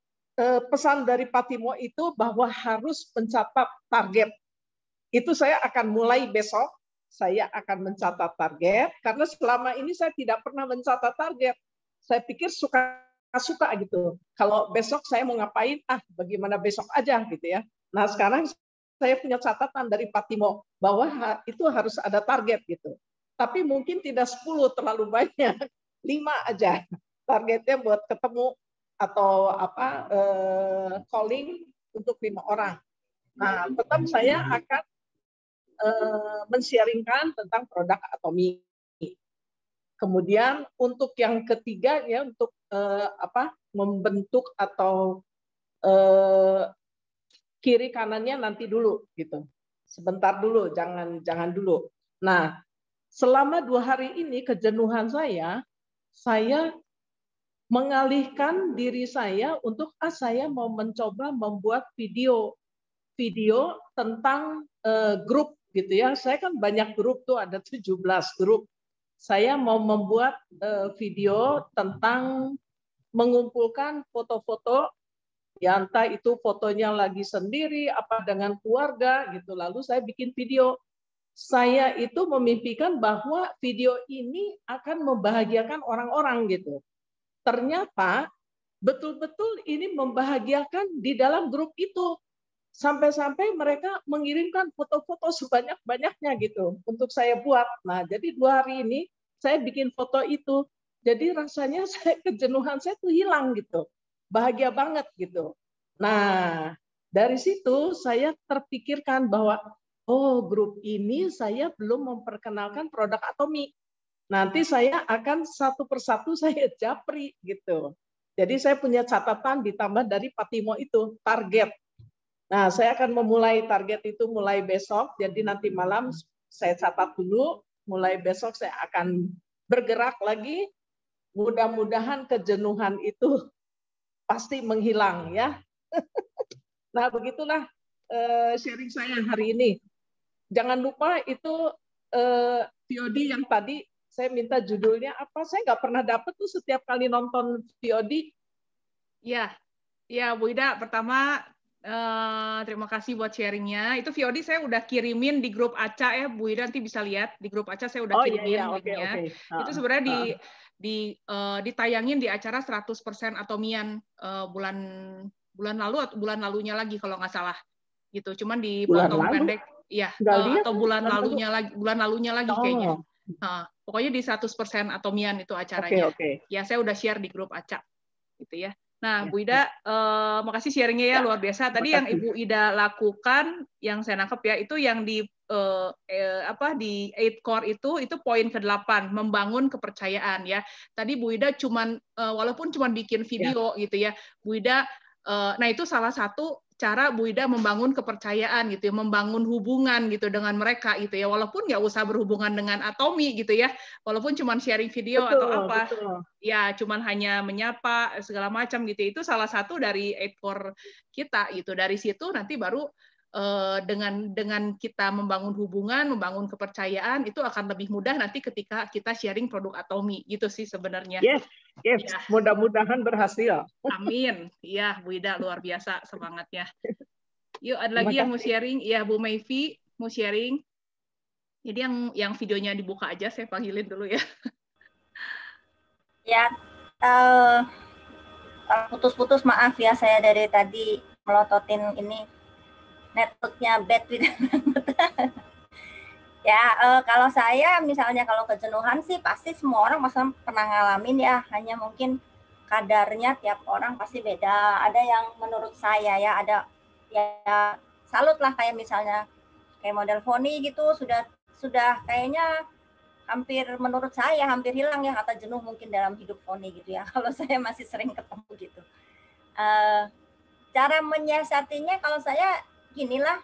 pesan dari Pak Timo itu bahwa harus mencatat target. Itu saya akan mulai besok. Saya akan mencatat target karena selama ini saya tidak pernah mencatat target. Saya pikir suka gitu. Kalau besok saya mau ngapain, bagaimana besok aja gitu ya. Nah, sekarang saya punya catatan dari Pak Timo bahwa itu harus ada target gitu. Tapi mungkin tidak 10 terlalu banyak, 5 aja targetnya buat ketemu atau calling untuk 5 orang. Nah, tetap saya akan men-sharingkan tentang produk Atomy. Kemudian untuk yang ketiga ya untuk membentuk atau kiri kanannya nanti dulu gitu. Sebentar dulu, jangan dulu. Nah, selama 2 hari ini kejenuhan saya mengalihkan diri saya untuk saya mau mencoba membuat video tentang grup gitu ya. Saya kan banyak grup tuh, ada 17 grup. Saya mau membuat video tentang mengumpulkan foto-foto, ya entah itu fotonya lagi sendiri, apa dengan keluarga gitu. Lalu saya bikin video. Saya itu memimpikan bahwa video ini akan membahagiakan orang-orang gitu. Ternyata betul-betul ini membahagiakan di dalam grup itu. Sampai-sampai mereka mengirimkan foto-foto sebanyak-banyaknya gitu untuk saya buat. Nah, jadi 2 hari ini saya bikin foto itu. Jadi rasanya kejenuhan saya tuh hilang gitu. Bahagia banget gitu. Nah, dari situ saya terpikirkan bahwa grup ini saya belum memperkenalkan produk Atomy. Nanti saya akan satu persatu saya japri gitu. Jadi saya punya catatan ditambah dari Pak Timo itu target. Nah, saya akan memulai target itu mulai besok. Jadi nanti malam saya catat dulu. Mulai besok saya akan bergerak lagi. Mudah-mudahan kejenuhan itu pasti menghilang ya. Nah, begitulah sharing saya hari ini. Jangan lupa itu VOD yang tadi saya minta judulnya apa. Saya nggak pernah dapat tuh setiap kali nonton VOD. Ya, Bu Ida, pertama terima kasih buat sharingnya. Itu VOD saya udah kirimin di grup Aca ya, Bu Ida, nanti bisa lihat di grup Aca saya udah kirimin linknya. Okay. Itu sebenarnya ditayangin di acara 100% Atomian bulan lalu atau bulan lalunya lagi kalau nggak salah. gitu. Cuman dipotong pendek, ya, atau bulan lalunya lagi kayaknya. Nah, pokoknya di 100% Atomian itu acaranya. Ya, saya udah share di grup Aca, gitu ya. Nah, Bu Ida, makasih sharingnya ya, luar biasa. Tadi yang Ibu Ida lakukan, yang saya nangkep ya, itu yang di 8 core itu poin ke-8, membangun kepercayaan ya. Tadi Bu Ida walaupun cuman bikin video gitu ya, Bu Ida, nah itu salah satu cara Bu Ida membangun kepercayaan gitu ya, membangun hubungan gitu dengan mereka gitu ya, walaupun nggak usah berhubungan dengan Atomi gitu ya, walaupun cuman sharing video atau apa, ya cuman hanya menyapa segala macam gitu, itu salah satu dari 8 core kita gitu. Dari situ nanti baru dengan kita membangun hubungan, membangun kepercayaan, itu akan lebih mudah nanti ketika kita sharing produk Atomi gitu sih sebenarnya. Yes. Ya. Mudah-mudahan berhasil. Amin. Iya, Bu Ida luar biasa semangatnya. Yuk, ada lagi yang mau sharing? Iya, Bu Mayvi mau sharing. Jadi yang videonya dibuka aja, saya panggilin dulu ya. Ya, putus-putus maaf ya, saya dari tadi melototin ini networknya bad ya. Kalau saya misalnya kalau kejenuhan sih pasti semua orang masa pernah ngalamin ya, hanya mungkin kadarnya tiap orang pasti beda. Ada yang menurut saya ya, ada ya salut lah, kayak misalnya kayak model Foni gitu, sudah kayaknya menurut saya hampir hilang ya kata jenuh mungkin dalam hidup Foni gitu ya. Kalau saya masih sering ketemu gitu. Cara menyiasatinya kalau saya ginilah,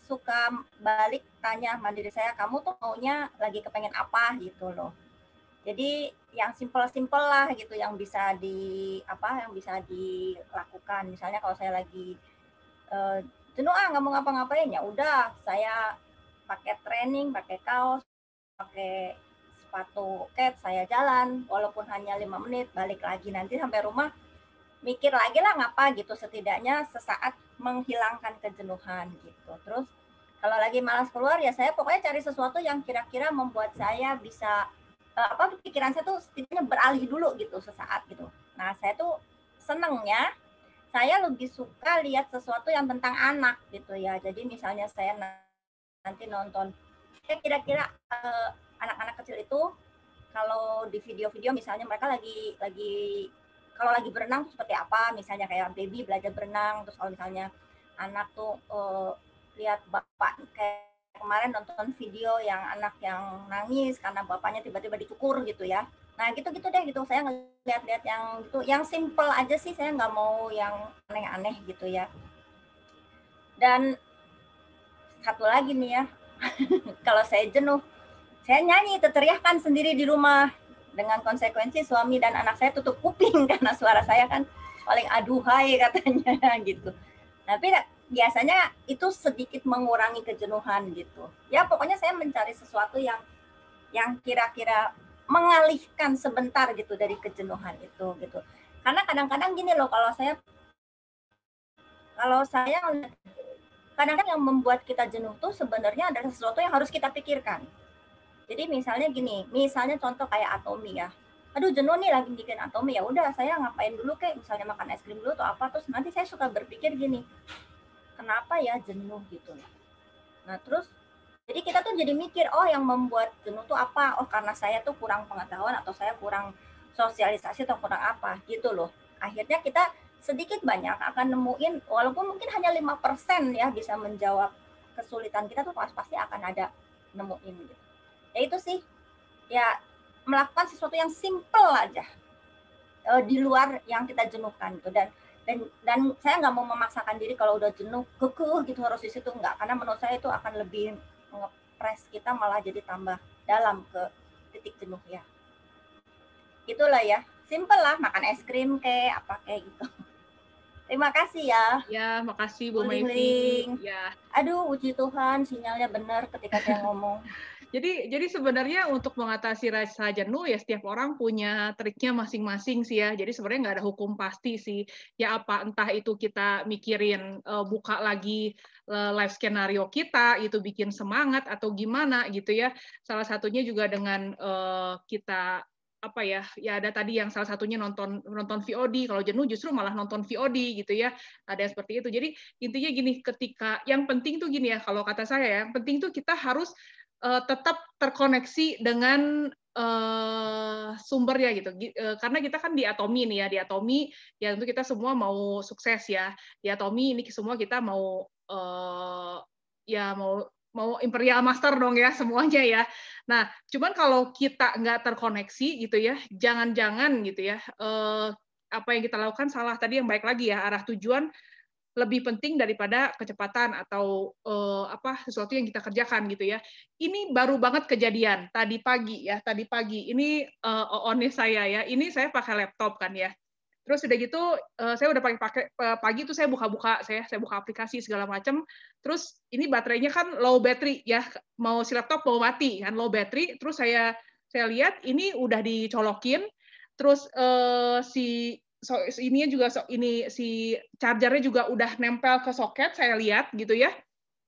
suka balik tanya sama diri saya, kamu tuh maunya lagi kepengen apa gitu loh. Jadi yang simpel-simpel lah gitu, yang bisa dilakukan. Misalnya kalau saya lagi jenuh nggak mau ngapa-ngapain, ya udah saya pakai training, pakai kaos, pakai sepatu kets, saya jalan walaupun hanya 5 menit, balik lagi nanti sampai rumah mikir lagi lah ngapa gitu, setidaknya sesaat menghilangkan kejenuhan gitu. Terus kalau lagi malas keluar ya saya pokoknya cari sesuatu yang kira-kira membuat saya bisa pikiran saya tuh setidaknya beralih dulu gitu sesaat gitu. Nah, saya tuh senengnya saya lebih suka lihat sesuatu yang tentang anak gitu ya. Jadi misalnya saya nanti nonton kira-kira anak-anak kecil itu kalau di video-video misalnya mereka lagi kalau lagi berenang tuh seperti apa, misalnya kayak baby belajar berenang, terus kalau misalnya anak tuh lihat bapak, kayak kemarin nonton video yang anak yang nangis karena bapaknya tiba-tiba dicukur gitu ya. Nah gitu-gitu deh gitu, saya ngeliat-liat yang gitu, yang simple aja sih, saya nggak mau yang aneh-aneh gitu ya. Dan satu lagi nih ya, kalau saya jenuh, saya nyanyi, teriakan sendiri di rumah. Dengan konsekuensi suami dan anak saya tutup kuping karena suara saya kan paling aduhai katanya gitu. Tapi biasanya itu sedikit mengurangi kejenuhan gitu. Ya pokoknya saya mencari sesuatu yang kira-kira mengalihkan sebentar gitu dari kejenuhan itu gitu. Karena kadang-kadang gini loh, kalau saya kadang-kadang yang membuat kita jenuh tuh sebenarnya adalah sesuatu yang harus kita pikirkan. Jadi misalnya gini, misalnya contoh kayak Atomi ya. Aduh jenuh nih lagi bikin Atomi, ya udah saya ngapain dulu kayak misalnya makan es krim dulu atau apa, terus nanti saya suka berpikir gini, kenapa ya jenuh gitu. Nah terus jadi kita tuh jadi mikir, oh yang membuat jenuh tuh apa? Oh karena saya tuh kurang pengetahuan atau saya kurang sosialisasi atau kurang apa gitu loh. Akhirnya kita sedikit banyak akan nemuin, walaupun mungkin hanya 5% ya bisa menjawab kesulitan kita tuh pasti akan ada nemuin gitu. Ya itu sih, ya melakukan sesuatu yang simple aja di luar yang kita jenuhkan gitu. Dan saya nggak mau memaksakan diri kalau udah jenuh kekeh gitu harus di situ, nggak, karena menurut saya itu akan lebih ngepres kita malah jadi tambah dalam ke titik jenuh ya. Itulah ya, simple lah, makan es krim kayak apa kayak gitu. Terima kasih ya. Ya, makasih Bu Mayvi. Ya. Aduh, puji Tuhan sinyalnya benar ketika saya ngomong. Jadi sebenarnya untuk mengatasi rasa jenuh ya setiap orang punya triknya masing-masing sih ya. Jadi sebenarnya nggak ada hukum pasti sih. Ya apa, entah itu kita mikirin buka lagi live skenario kita, itu bikin semangat atau gimana gitu ya. Salah satunya juga dengan kita apa ya ada tadi yang salah satunya nonton VOD, kalau jenuh justru malah nonton VOD gitu ya, ada yang seperti itu. Jadi intinya gini, ketika yang penting tuh gini ya, kalau kata saya ya, yang penting tuh kita harus tetap terkoneksi dengan sumber ya gitu, karena kita kan di Atomi nih ya, di Atomi ya tentu kita semua mau sukses ya, di Atomi ini semua kita mau ya mau Imperial Master dong ya semuanya ya. Nah, cuman kalau kita nggak terkoneksi gitu ya, jangan-jangan gitu ya, apa yang kita lakukan salah tadi yang baik lagi ya, arah tujuan lebih penting daripada kecepatan atau apa sesuatu yang kita kerjakan gitu ya. Ini baru banget kejadian tadi pagi ya, tadi pagi. Ini on-nya saya ya. Ini saya pakai laptop kan ya. Terus udah gitu saya udah pakai pagi tuh saya buka-buka, saya buka aplikasi segala macam. Terus ini baterainya kan low battery ya, mau si laptop mau mati kan low battery. Terus saya lihat ini udah dicolokin. Terus ininya juga ini si chargernya juga udah nempel ke soket, saya lihat gitu ya.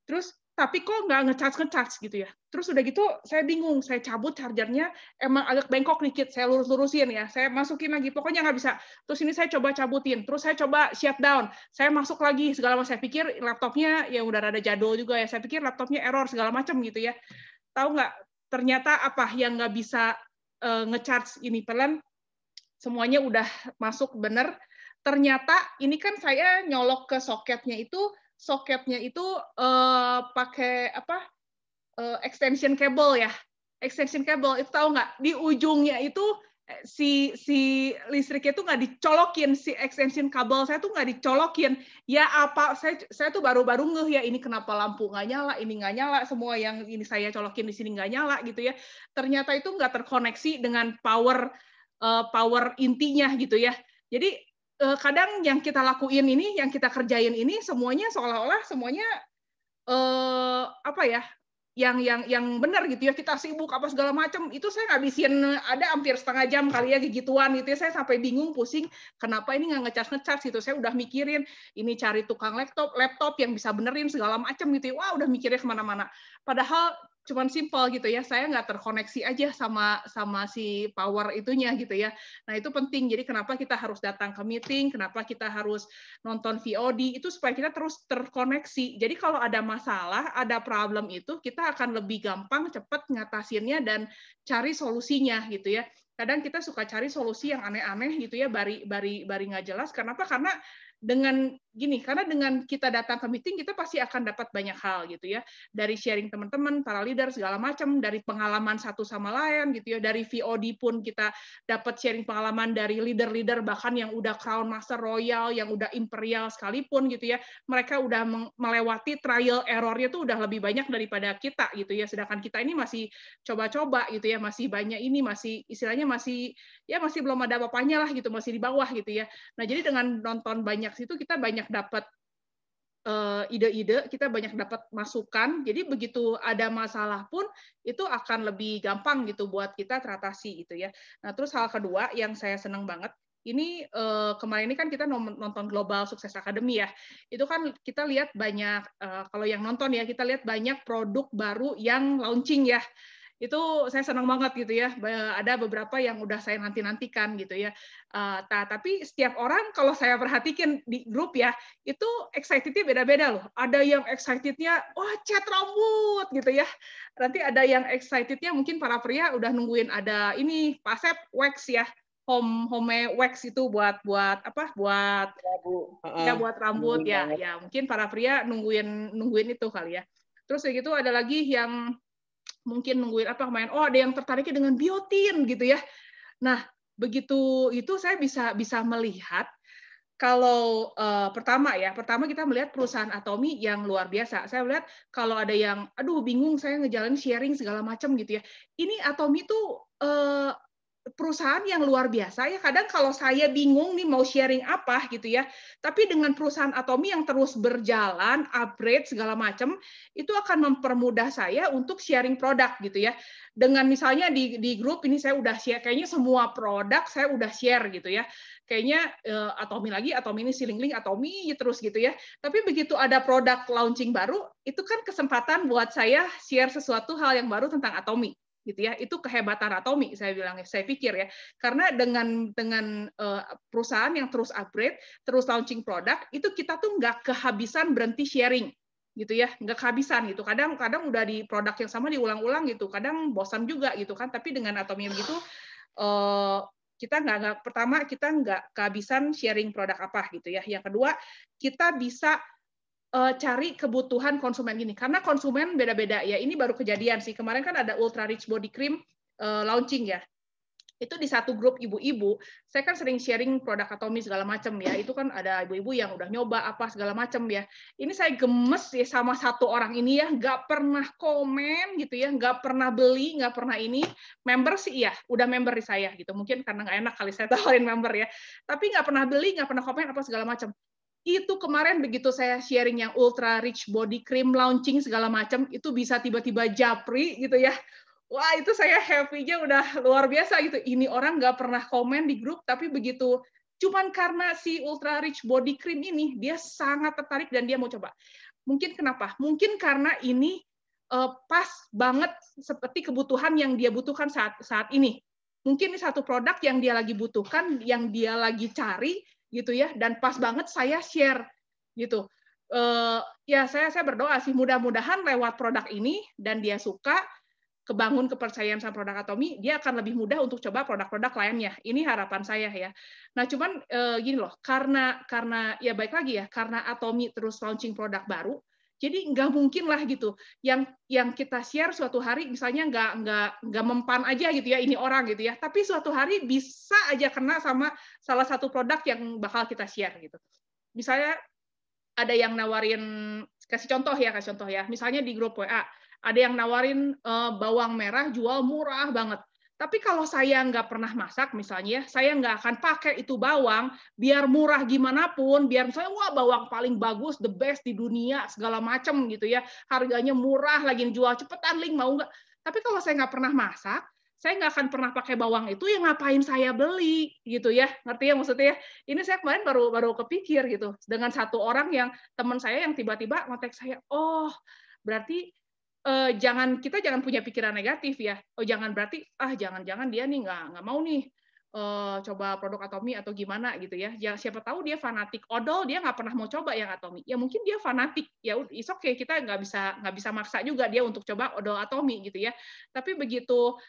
Terus tapi kok nggak ngecharge gitu ya. Terus udah gitu saya bingung, saya cabut chargernya, emang agak bengkok dikit, saya lurus-lurusin ya, saya masukin lagi, pokoknya nggak bisa. Terus ini saya coba cabutin, terus saya coba shutdown, saya masuk lagi segala macam. Saya pikir laptopnya ya udah rada jadul juga ya, saya pikir laptopnya error segala macam gitu ya. Tahu nggak? Ternyata apa yang nggak bisa ngecharge ini pelan, semuanya udah masuk bener. Ternyata ini kan saya nyolok ke soketnya itu pakai apa extension cable ya, extension cable itu tahu nggak, di ujungnya itu si listriknya itu nggak dicolokin, si extension kabel saya tuh nggak dicolokin ya. Apa saya tuh baru-baru ngeh ya, ini kenapa lampu nggak nyala, ini nggak nyala, semua yang ini saya colokin di sini nggak nyala gitu ya. Ternyata itu nggak terkoneksi dengan power intinya gitu ya. Jadi kadang yang kita lakuin ini, yang kita kerjain ini semuanya seolah-olah semuanya apa ya, yang benar gitu ya, kita sibuk apa segala macam, itu saya ngabisin ada hampir setengah jam kali ya gituan gitu ya, saya sampai bingung pusing kenapa ini nggak ngecas gitu. Saya udah mikirin ini cari tukang laptop yang bisa benerin segala macam gitu ya, wah udah mikirnya kemana-mana, padahal cuman simple gitu ya, saya nggak terkoneksi aja sama si power itunya gitu ya. Nah itu penting, jadi kenapa kita harus datang ke meeting, kenapa kita harus nonton VOD, itu supaya kita terus terkoneksi. Jadi kalau ada masalah, ada problem itu, kita akan lebih gampang, cepat ngatasinnya dan cari solusinya gitu ya. Kadang kita suka cari solusi yang aneh-aneh gitu ya, bari nggak jelas. Kenapa? Karena dengan kita datang ke meeting, kita pasti akan dapat banyak hal gitu ya, dari sharing teman-teman, para leader segala macam, dari pengalaman satu sama lain gitu ya, dari VOD pun kita dapat sharing pengalaman dari leader-leader bahkan yang udah Crown Master Royal, yang udah Imperial sekalipun gitu ya, mereka udah melewati trial error-nya tuh udah lebih banyak daripada kita gitu ya, sedangkan kita ini masih coba-coba gitu ya, masih banyak ini, masih istilahnya masih belum ada apa-apanya lah gitu, masih di bawah gitu ya. Nah jadi dengan nonton banyak situ kita banyak dapat ide-ide, kita banyak dapat masukan. Jadi begitu ada masalah pun itu akan lebih gampang gitu buat kita teratasi gitu ya. Nah terus hal kedua yang saya senang banget, ini kemarin ini kan kita nonton Global Success Academy ya. Itu kan kita lihat banyak, kalau yang nonton ya, kita lihat banyak produk baru yang launching ya. Itu saya senang banget gitu ya, ada beberapa yang udah saya nanti-nantikan gitu ya. Tapi setiap orang kalau saya perhatikan di grup ya, itu excited-nya beda-beda loh. Ada yang excited-nya, wah cat rambut gitu ya. Nanti ada yang excited-nya mungkin para pria udah nungguin ada ini, Pasep wax ya. Home wax itu buat apa? Buat rambut ya. Ya mungkin para pria nungguin itu kali ya. Terus kayak gitu ada lagi yang mungkin nungguin apa main, ada yang tertariknya dengan biotin gitu ya. Nah begitu itu saya bisa melihat kalau pertama kita melihat perusahaan Atomi yang luar biasa. Saya melihat kalau ada yang bingung saya ngejalanin sharing segala macam gitu ya, ini Atomi tuh perusahaan yang luar biasa ya. Kadang kalau saya bingung nih mau sharing apa gitu ya, tapi dengan perusahaan Atomi yang terus berjalan, upgrade segala macam, itu akan mempermudah saya untuk sharing produk gitu ya. Dengan misalnya di grup ini saya udah share, kayaknya semua produk saya udah share gitu ya. Kayaknya Atomi lagi, Atomi ini Ceiling Link, Atomi terus gitu ya. Tapi begitu ada produk launching baru, itu kan kesempatan buat saya share sesuatu hal yang baru tentang Atomi. gitu ya. Itu kehebatan Atomi, saya bilang, saya pikir ya, karena dengan perusahaan yang terus upgrade, terus launching produk, itu kita tuh nggak kehabisan berhenti sharing gitu ya, nggak kehabisan gitu. Kadang udah di produk yang sama diulang-ulang gitu, kadang bosan juga gitu kan. Tapi dengan Atomi begitu, kita pertama kita nggak kehabisan sharing produk apa gitu ya. Yang kedua, kita bisa cari kebutuhan konsumen gini, karena konsumen beda-beda ya. Ini baru kejadian sih, kemarin kan ada Ultra Rich Body Cream launching ya. Itu di satu grup ibu-ibu, saya kan sering sharing produk Atomi segala macam ya. Itu kan ada ibu-ibu yang udah nyoba apa segala macam ya. Ini saya gemes ya sama satu orang ini ya, nggak pernah komen gitu ya, nggak pernah beli, nggak pernah ini. Member sih ya, udah member di saya gitu. Mungkin karena nggak enak kali saya tawarin member ya. Tapi nggak pernah beli, nggak pernah komen apa segala macam. Itu kemarin begitu saya sharing yang Ultra Rich Body Cream launching segala macam, itu bisa tiba-tiba japri gitu ya. Wah, itu saya happy-nya udah luar biasa gitu. Ini orang nggak pernah komen di grup, tapi begitu cuman karena si Ultra Rich Body Cream ini, dia sangat tertarik dan dia mau coba. Mungkin kenapa? Mungkin karena ini pas banget seperti kebutuhan yang dia butuhkan saat ini. Mungkin ini satu produk yang dia lagi butuhkan, yang dia lagi cari, gitu ya, dan pas banget saya share gitu. Ya saya berdoa sih mudah-mudahan lewat produk ini dan dia suka, kebangun kepercayaan sama produk Atomi, dia akan lebih mudah untuk coba produk-produk lainnya. Ini harapan saya ya. Nah cuman gini loh, karena ya baik lagi ya, karena Atomi terus launching produk baru, jadi nggak mungkin lah gitu yang kita share suatu hari misalnya nggak mempan aja gitu ya ini orang gitu ya, tapi suatu hari bisa aja kena sama salah satu produk yang bakal kita share gitu. Misalnya ada yang nawarin, kasih contoh ya, misalnya di grup WA ada yang nawarin bawang merah jual murah banget. Tapi kalau saya nggak pernah masak misalnya, saya nggak akan pakai itu bawang, biar murah gimana pun, biar misalnya wah bawang paling bagus, the best di dunia, segala macam gitu ya, harganya murah, lagi jual cepetan, link mau nggak? Tapi kalau saya nggak pernah masak, saya nggak akan pernah pakai bawang itu, yang ngapain saya beli gitu ya, ngerti ya maksudnya ya? Ini saya kemarin baru kepikir gitu, dengan satu orang yang teman saya yang tiba-tiba ngontek saya, oh berarti jangan punya pikiran negatif ya. Oh jangan berarti jangan-jangan dia nih nggak mau nih coba produk Atomi atau gimana gitu ya. Siapa tahu dia fanatik odol, dia nggak pernah mau coba yang Atomi. Ya mungkin dia fanatik. Ya it's okay, kita nggak bisa maksa juga dia untuk coba odol Atomi gitu ya. Tapi begitu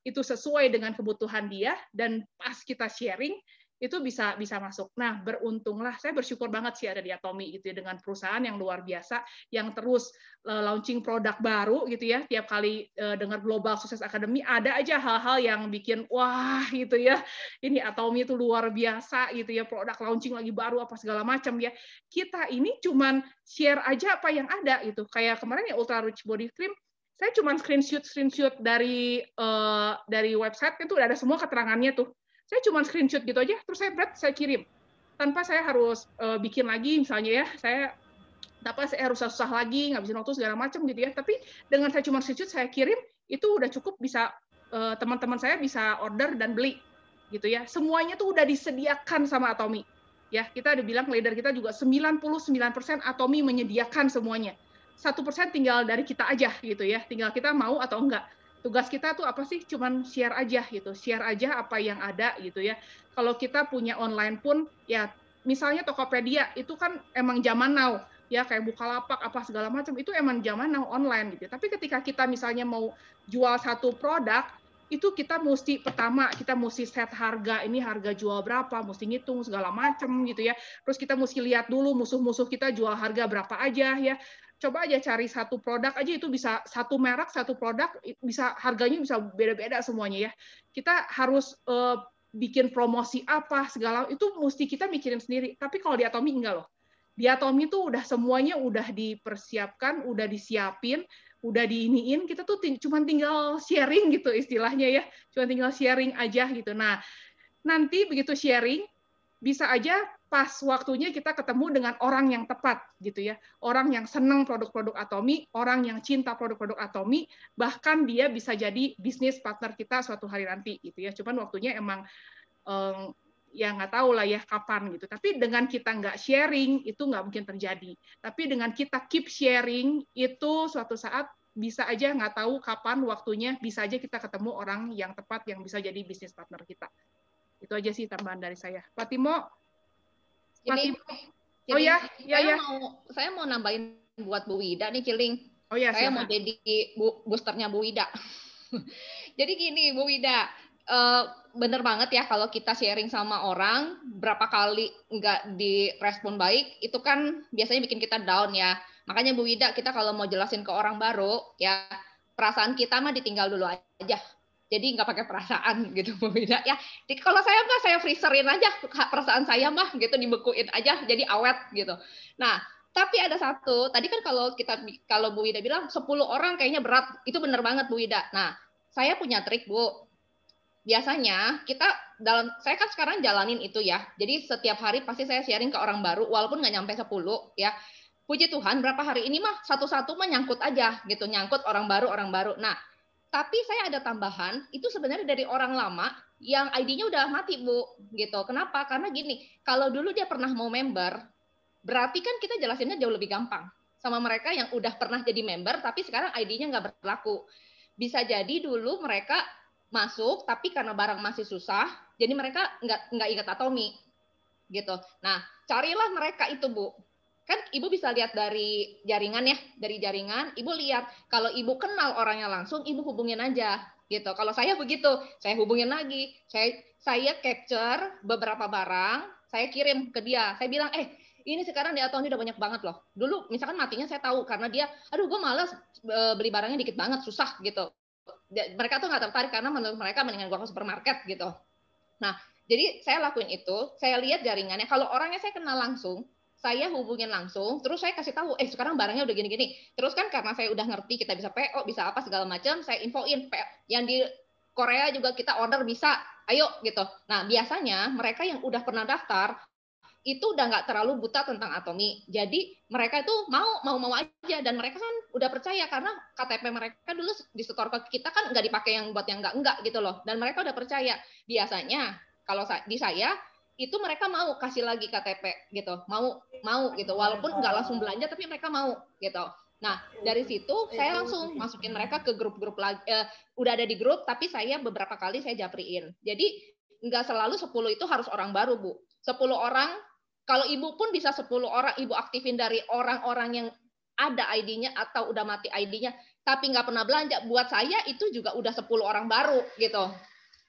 itu sesuai dengan kebutuhan dia dan pas kita sharing, itu bisa masuk. Nah, beruntunglah, saya bersyukur banget sih ada di Atomi gitu ya, dengan perusahaan yang luar biasa, yang terus launching produk baru gitu ya. Tiap kali dengar Global Success Academy, ada aja hal-hal yang bikin wah gitu ya. Ini Atomi itu luar biasa gitu ya, produk launching lagi baru apa segala macam ya. Kita ini cuman share aja apa yang ada gitu. Kayak kemarin ya Ultra Rich Body Cream, saya cuman screenshot dari website itu ada semua keterangannya tuh. Saya cuma screenshot gitu aja, terus saya kirim. Tanpa saya harus bikin lagi, misalnya ya, saya harus susah lagi, ngabisin waktu segala macam gitu ya. Tapi dengan saya cuma screenshot, saya kirim, itu udah cukup bisa teman-teman saya bisa order dan beli gitu ya. Semuanya tuh udah disediakan sama Atomi. Ya, kita ada bilang leader kita juga 99% Atomi menyediakan semuanya. 1% tinggal dari kita aja gitu ya. Tinggal kita mau atau enggak. Tugas kita tuh apa sih? Cuman share aja gitu. Share aja apa yang ada gitu ya. Kalau kita punya online pun ya misalnya Tokopedia itu kan emang zaman now ya, kayak Bukalapak apa segala macam itu emang zaman now online gitu. Tapi ketika kita misalnya mau jual satu produk, itu kita mesti set harga, ini harga jual berapa, mesti ngitung segala macam gitu ya. Terus kita mesti lihat dulu musuh-musuh kita jual harga berapa aja ya. Coba aja cari satu produk aja, itu bisa satu merek, satu produk, bisa harganya bisa beda-beda semuanya ya. Kita harus bikin promosi apa, segala, itu mesti kita mikirin sendiri. Tapi kalau di Atomi enggak loh. Di Atomi tuh udah semuanya udah dipersiapkan, udah disiapin, udah diiniin, kita tuh cuma tinggal sharing gitu istilahnya ya. Cuma tinggal sharing aja gitu. Nah, nanti begitu sharing, bisa aja pas waktunya kita ketemu dengan orang yang tepat gitu ya, orang yang senang produk-produk Atomi, orang yang cinta produk-produk Atomi, bahkan dia bisa jadi bisnis partner kita suatu hari nanti gitu ya. Cuman waktunya emang ya nggak tahu lah ya kapan gitu. Tapi dengan kita nggak sharing itu nggak mungkin terjadi. Tapi dengan kita keep sharing itu suatu saat bisa aja nggak tahu kapan waktunya, bisa aja kita ketemu orang yang tepat yang bisa jadi bisnis partner kita. Itu aja sih tambahan dari saya. Pak Timo? Ciling, Oh ya, saya mau nambahin buat Bu Wida nih, Ciling. Oh ya, saya silakan. mau jadi boosternya Bu Wida. Jadi gini, Bu Wida, bener banget ya kalau kita sharing sama orang, berapa kali nggak direspon baik, itu kan biasanya bikin kita down ya. Makanya Bu Wida, kita kalau mau jelasin ke orang baru, ya perasaan kita mah ditinggal dulu aja. Jadi nggak pakai perasaan gitu Bu Wida ya. Jadi kalau saya mah saya freezerin aja perasaan saya mah gitu, dibekuin aja jadi awet gitu. Nah, tapi ada satu, tadi kan kalau Bu Wida bilang 10 orang kayaknya berat, itu bener banget Bu Wida. Nah, saya punya trik Bu. Biasanya saya kan sekarang jalanin itu ya. Jadi setiap hari pasti saya sharing ke orang baru, walaupun nggak nyampe 10 ya. Puji Tuhan berapa hari ini mah satu-satu mah nyangkut aja gitu, nyangkut orang baru. Nah, tapi saya ada tambahan, itu sebenarnya dari orang lama yang ID-nya udah mati, Bu. Gitu. Kenapa? Karena gini, kalau dulu dia pernah mau member, berarti kan kita jelasinnya jauh lebih gampang. Sama mereka yang udah pernah jadi member, tapi sekarang ID-nya nggak berlaku. Bisa jadi dulu mereka masuk, tapi karena barang masih susah, jadi mereka nggak ingat Atomi. Gitu. Nah, carilah mereka itu, Bu. Kan Ibu bisa lihat dari jaringan ya, dari jaringan, Ibu lihat kalau Ibu kenal orangnya langsung, Ibu hubungin aja, gitu. Kalau saya begitu, saya hubungin lagi, saya capture beberapa barang, saya kirim ke dia, saya bilang, ini sekarang di Atomi udah banyak banget loh. Dulu misalkan matinya saya tahu karena dia, aduh gue malas beli barangnya dikit banget, susah gitu. Mereka tuh nggak tertarik karena menurut mereka mendingan gue ke supermarket gitu. Nah, jadi saya lakuin itu, saya lihat jaringannya. Kalau orangnya saya kenal langsung, saya hubungin langsung, terus saya kasih tahu, sekarang barangnya udah gini-gini. Terus kan karena saya udah ngerti kita bisa PO, bisa apa segala macam, saya infoin yang di Korea juga kita order bisa, ayo gitu. Nah, biasanya mereka yang udah pernah daftar itu udah nggak terlalu buta tentang Atomi. Jadi mereka itu mau aja, dan mereka kan udah percaya karena KTP mereka dulu disetor ke kita kan nggak dipakai yang buat yang enggak gitu loh. Dan mereka udah percaya. Biasanya kalau di saya itu mereka mau kasih lagi KTP gitu, mau gitu, walaupun nggak langsung belanja tapi mereka mau gitu. Nah, dari situ saya langsung masukin mereka ke grup-grup lagi, udah ada di grup, tapi saya beberapa kali saya japriin. Jadi nggak selalu 10 itu harus orang baru, Bu. 10 orang, kalau Ibu pun bisa 10 orang Ibu aktifin dari orang-orang yang ada ID-nya atau udah mati ID-nya, tapi nggak pernah belanja, buat saya itu juga udah 10 orang baru gitu.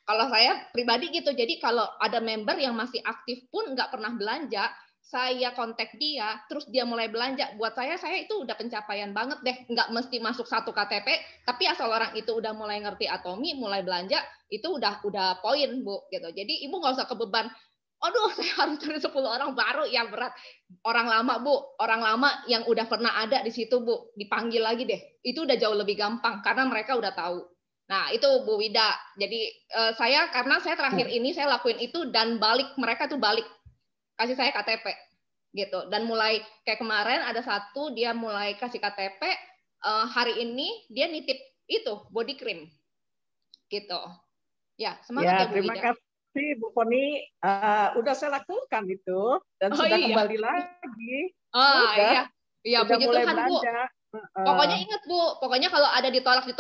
Kalau saya pribadi gitu, jadi kalau ada member yang masih aktif pun nggak pernah belanja, saya kontak dia, terus dia mulai belanja. Buat saya itu udah pencapaian banget deh. Nggak mesti masuk 1 KTP, tapi asal orang itu udah mulai ngerti Atomi, mulai belanja, itu udah poin, Bu. Gitu. Jadi Ibu nggak usah kebeban, aduh saya harus cari 10 orang baru, yang berat. Orang lama, Bu. Orang lama yang udah pernah ada di situ, Bu. Dipanggil lagi deh. Itu udah jauh lebih gampang, karena mereka udah tahu. Nah, itu Bu Wida. Jadi karena saya terakhir ini saya lakuin itu dan mereka tuh balik kasih saya KTP gitu. Dan mulai kayak kemarin ada satu dia mulai kasih KTP, hari ini dia nitip itu body cream gitu. Ya, semangat ya Bu Terima Wida. kasih Bu Poni. Udah saya lakukan itu dan sudah kembali lagi. Iya, sudah puji mulai Tuhan, belanja. Bu. Pokoknya ingat, Bu, pokoknya kalau ada ditolak,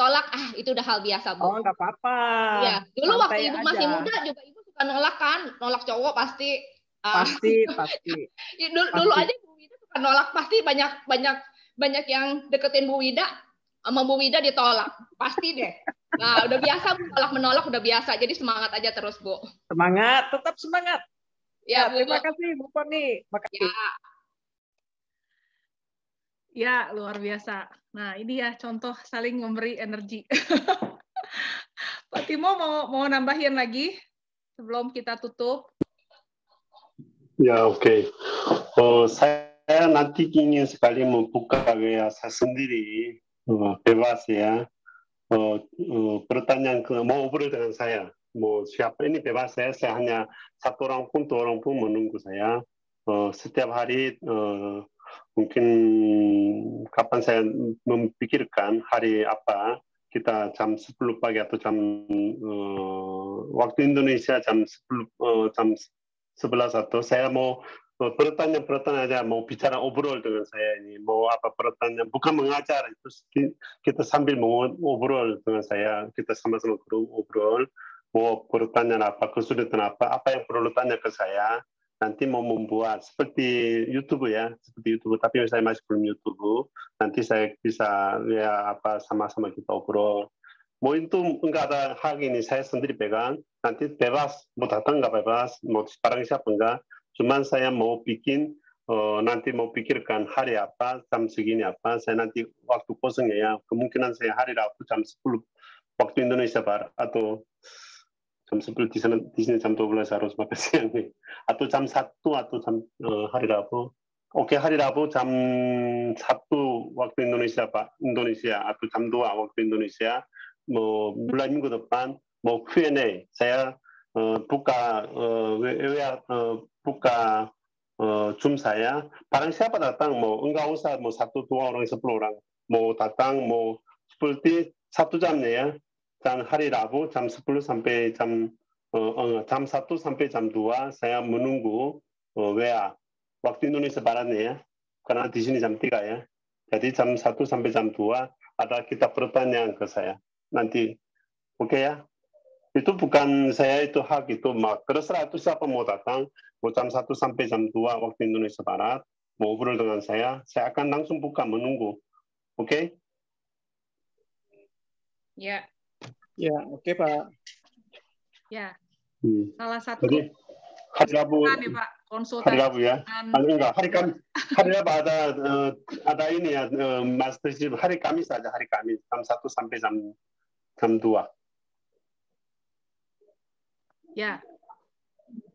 itu udah hal biasa, Bu. Oh, nggak apa-apa. Iya, dulu santai waktu Ibu aja. masih muda juga Ibu suka nolak kan, nolak cowok pasti. Pasti. Dulu aja Bu Wida suka nolak, pasti banyak yang deketin Bu Wida, sama Bu Wida ditolak, pasti deh. Nah, udah biasa Bu, menolak udah biasa, jadi semangat aja terus, Bu. Semangat, tetap semangat. Ya, Bu. Terima kasih Bu Poni. Makasih. Ya, luar biasa. Nah, ini ya contoh saling memberi energi. Pak Timo mau nambahin lagi sebelum kita tutup? Ya, oke. Saya nanti ingin sekali membuka saya sendiri, bebas ya. Pertanyaan mau obrol dengan saya. Mau siapa ini bebas saya hanya 1 orang pun 2 orang pun menunggu saya. Setiap hari mungkin kapan saya memikirkan hari apa, kita jam 10 pagi atau jam waktu Indonesia jam 11 atau saya mau bertanya aja, mau bicara obrol dengan saya ini, mau apa bertanya, bukan mengajar, itu kita sambil ngobrol dengan saya, kita sama-sama ngobrol, mau bertanya apa, kesulitan apa yang perlu tanya ke saya, nanti mau membuat seperti YouTube ya, seperti YouTube, tapi saya masih belum YouTube, nanti saya bisa ya apa sama-sama kita obrol. Mau itu enggak ada hak ini, saya sendiri pegang, nanti bebas, mau datang enggak bebas, mau barang siapa enggak, cuman saya mau bikin, nanti mau pikirkan hari apa, jam segini apa, saya nanti waktu kosong ya, kemungkinan saya hari Rabu jam 10 waktu Indonesia Barat, atau jam 10 di sini jam 12 harus makan siang nih, atau jam 1 atau jam hari Rabu. Oke, hari Rabu jam 1 waktu Indonesia Pak, Indonesia, atau jam 2 waktu Indonesia, mau mulai minggu depan mau Q&A, saya buka buka Zoom saya, barang siapa datang, mau enggak usah mau 1, 2 orang, 10 orang, mau datang, mau seperti 1 jamnya ya, dan hari Rabu jam 10 sampai jam 1 sampai jam 2 saya menunggu WA waktu Indonesia Baratnya ya, karena di sini jam 3 ya, jadi jam 1 sampai jam 2 ada kita pertanyaan ke saya nanti, oke ya, itu bukan saya itu hak itu, mak terserah itu siapa mau datang, mau jam 1 sampai jam 2 waktu Indonesia Barat, mau ngobrol dengan saya akan langsung buka menunggu, oke? Ya. Ya, oke Pak. Ya. Salah satu. Jadi hari Rabu, ya, Pak, konsultasi. Hari Rabu ya, enggak, hari Kamis, hari Rabu ada ini ya, mastership hari Kamis saja, hari Kamis jam 1 sampai jam 2. Ya,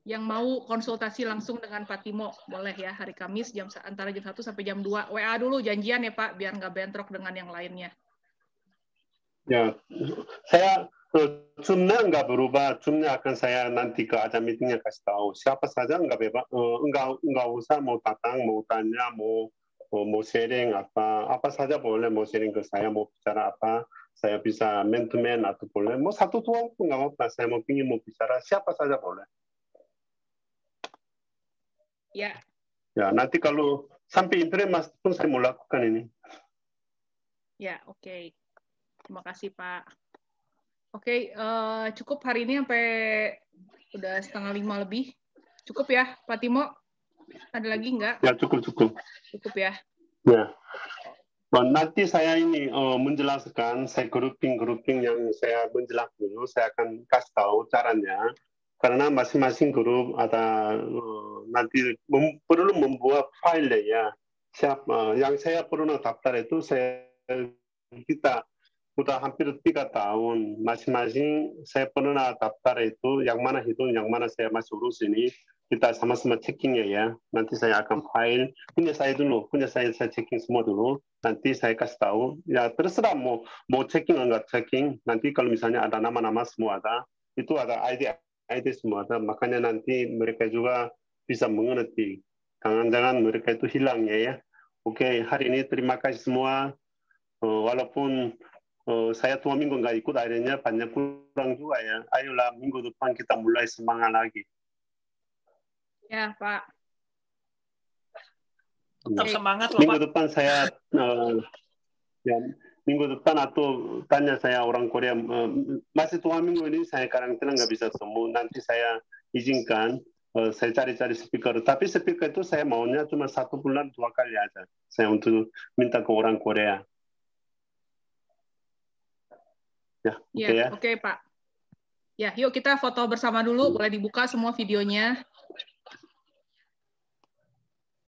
yang mau konsultasi langsung dengan Pak Timo boleh ya, hari Kamis antara jam 1 sampai jam 2. WA dulu janjian ya Pak, biar nggak bentrok dengan yang lainnya. Ya, saya Zoom-nya nggak berubah, Zoom-nya akan saya nanti ke aja meetingnya kasih tahu. Siapa saja nggak bebas, nggak usah mau datang, mau tanya, mau sharing apa saja boleh, mau sharing ke saya, mau bicara apa, saya bisa man to man atau boleh, mau 1, 2 pun nggak apa-apa, saya mau bicara siapa saja boleh. Ya. Ya, nanti kalau sampai internet mas pun saya mau lakukan ini. Ya, oke. Terima kasih Pak. Oke, cukup hari ini sampai udah 4:30 lebih. Cukup ya, Pak Timo? Ada lagi nggak? Ya, cukup. Cukup ya. Ya. Nanti saya ini menjelaskan, saya grouping yang saya menjelaskan dulu, saya akan kasih tahu caranya. Karena masing-masing grup ada nanti perlu membuat file ya. Yang saya pernah daftar itu kita udah hampir 3 tahun, masing-masing saya pernah daftar itu, yang mana saya masih urus ini, kita sama-sama checkingnya ya. Nanti saya akan file, punya saya checking semua dulu, nanti saya kasih tahu, ya terserah mau checking atau nggak checking, nanti kalau misalnya ada nama-nama semua ada, itu ada ID semua ada, makanya nanti mereka juga bisa mengerti, jangan-jangan mereka itu hilang ya. Oke, hari ini terima kasih semua, walaupun saya 2 minggu nggak ikut, akhirnya banyak kurang juga ya. Ayolah minggu depan kita mulai semangat lagi. Ya Pak. Tetap semangat loh Pak. Minggu depan saya ya, minggu depan atau tanya saya orang Korea, masih 2 minggu ini saya karantina nggak bisa temu. Nanti saya izinkan, saya cari-cari speaker. Tapi speaker itu saya maunya cuma 1 bulan 2 kali aja. Saya untuk minta ke orang Korea. Ya, oke Pak. Ya, yuk kita foto bersama dulu. Boleh dibuka semua videonya.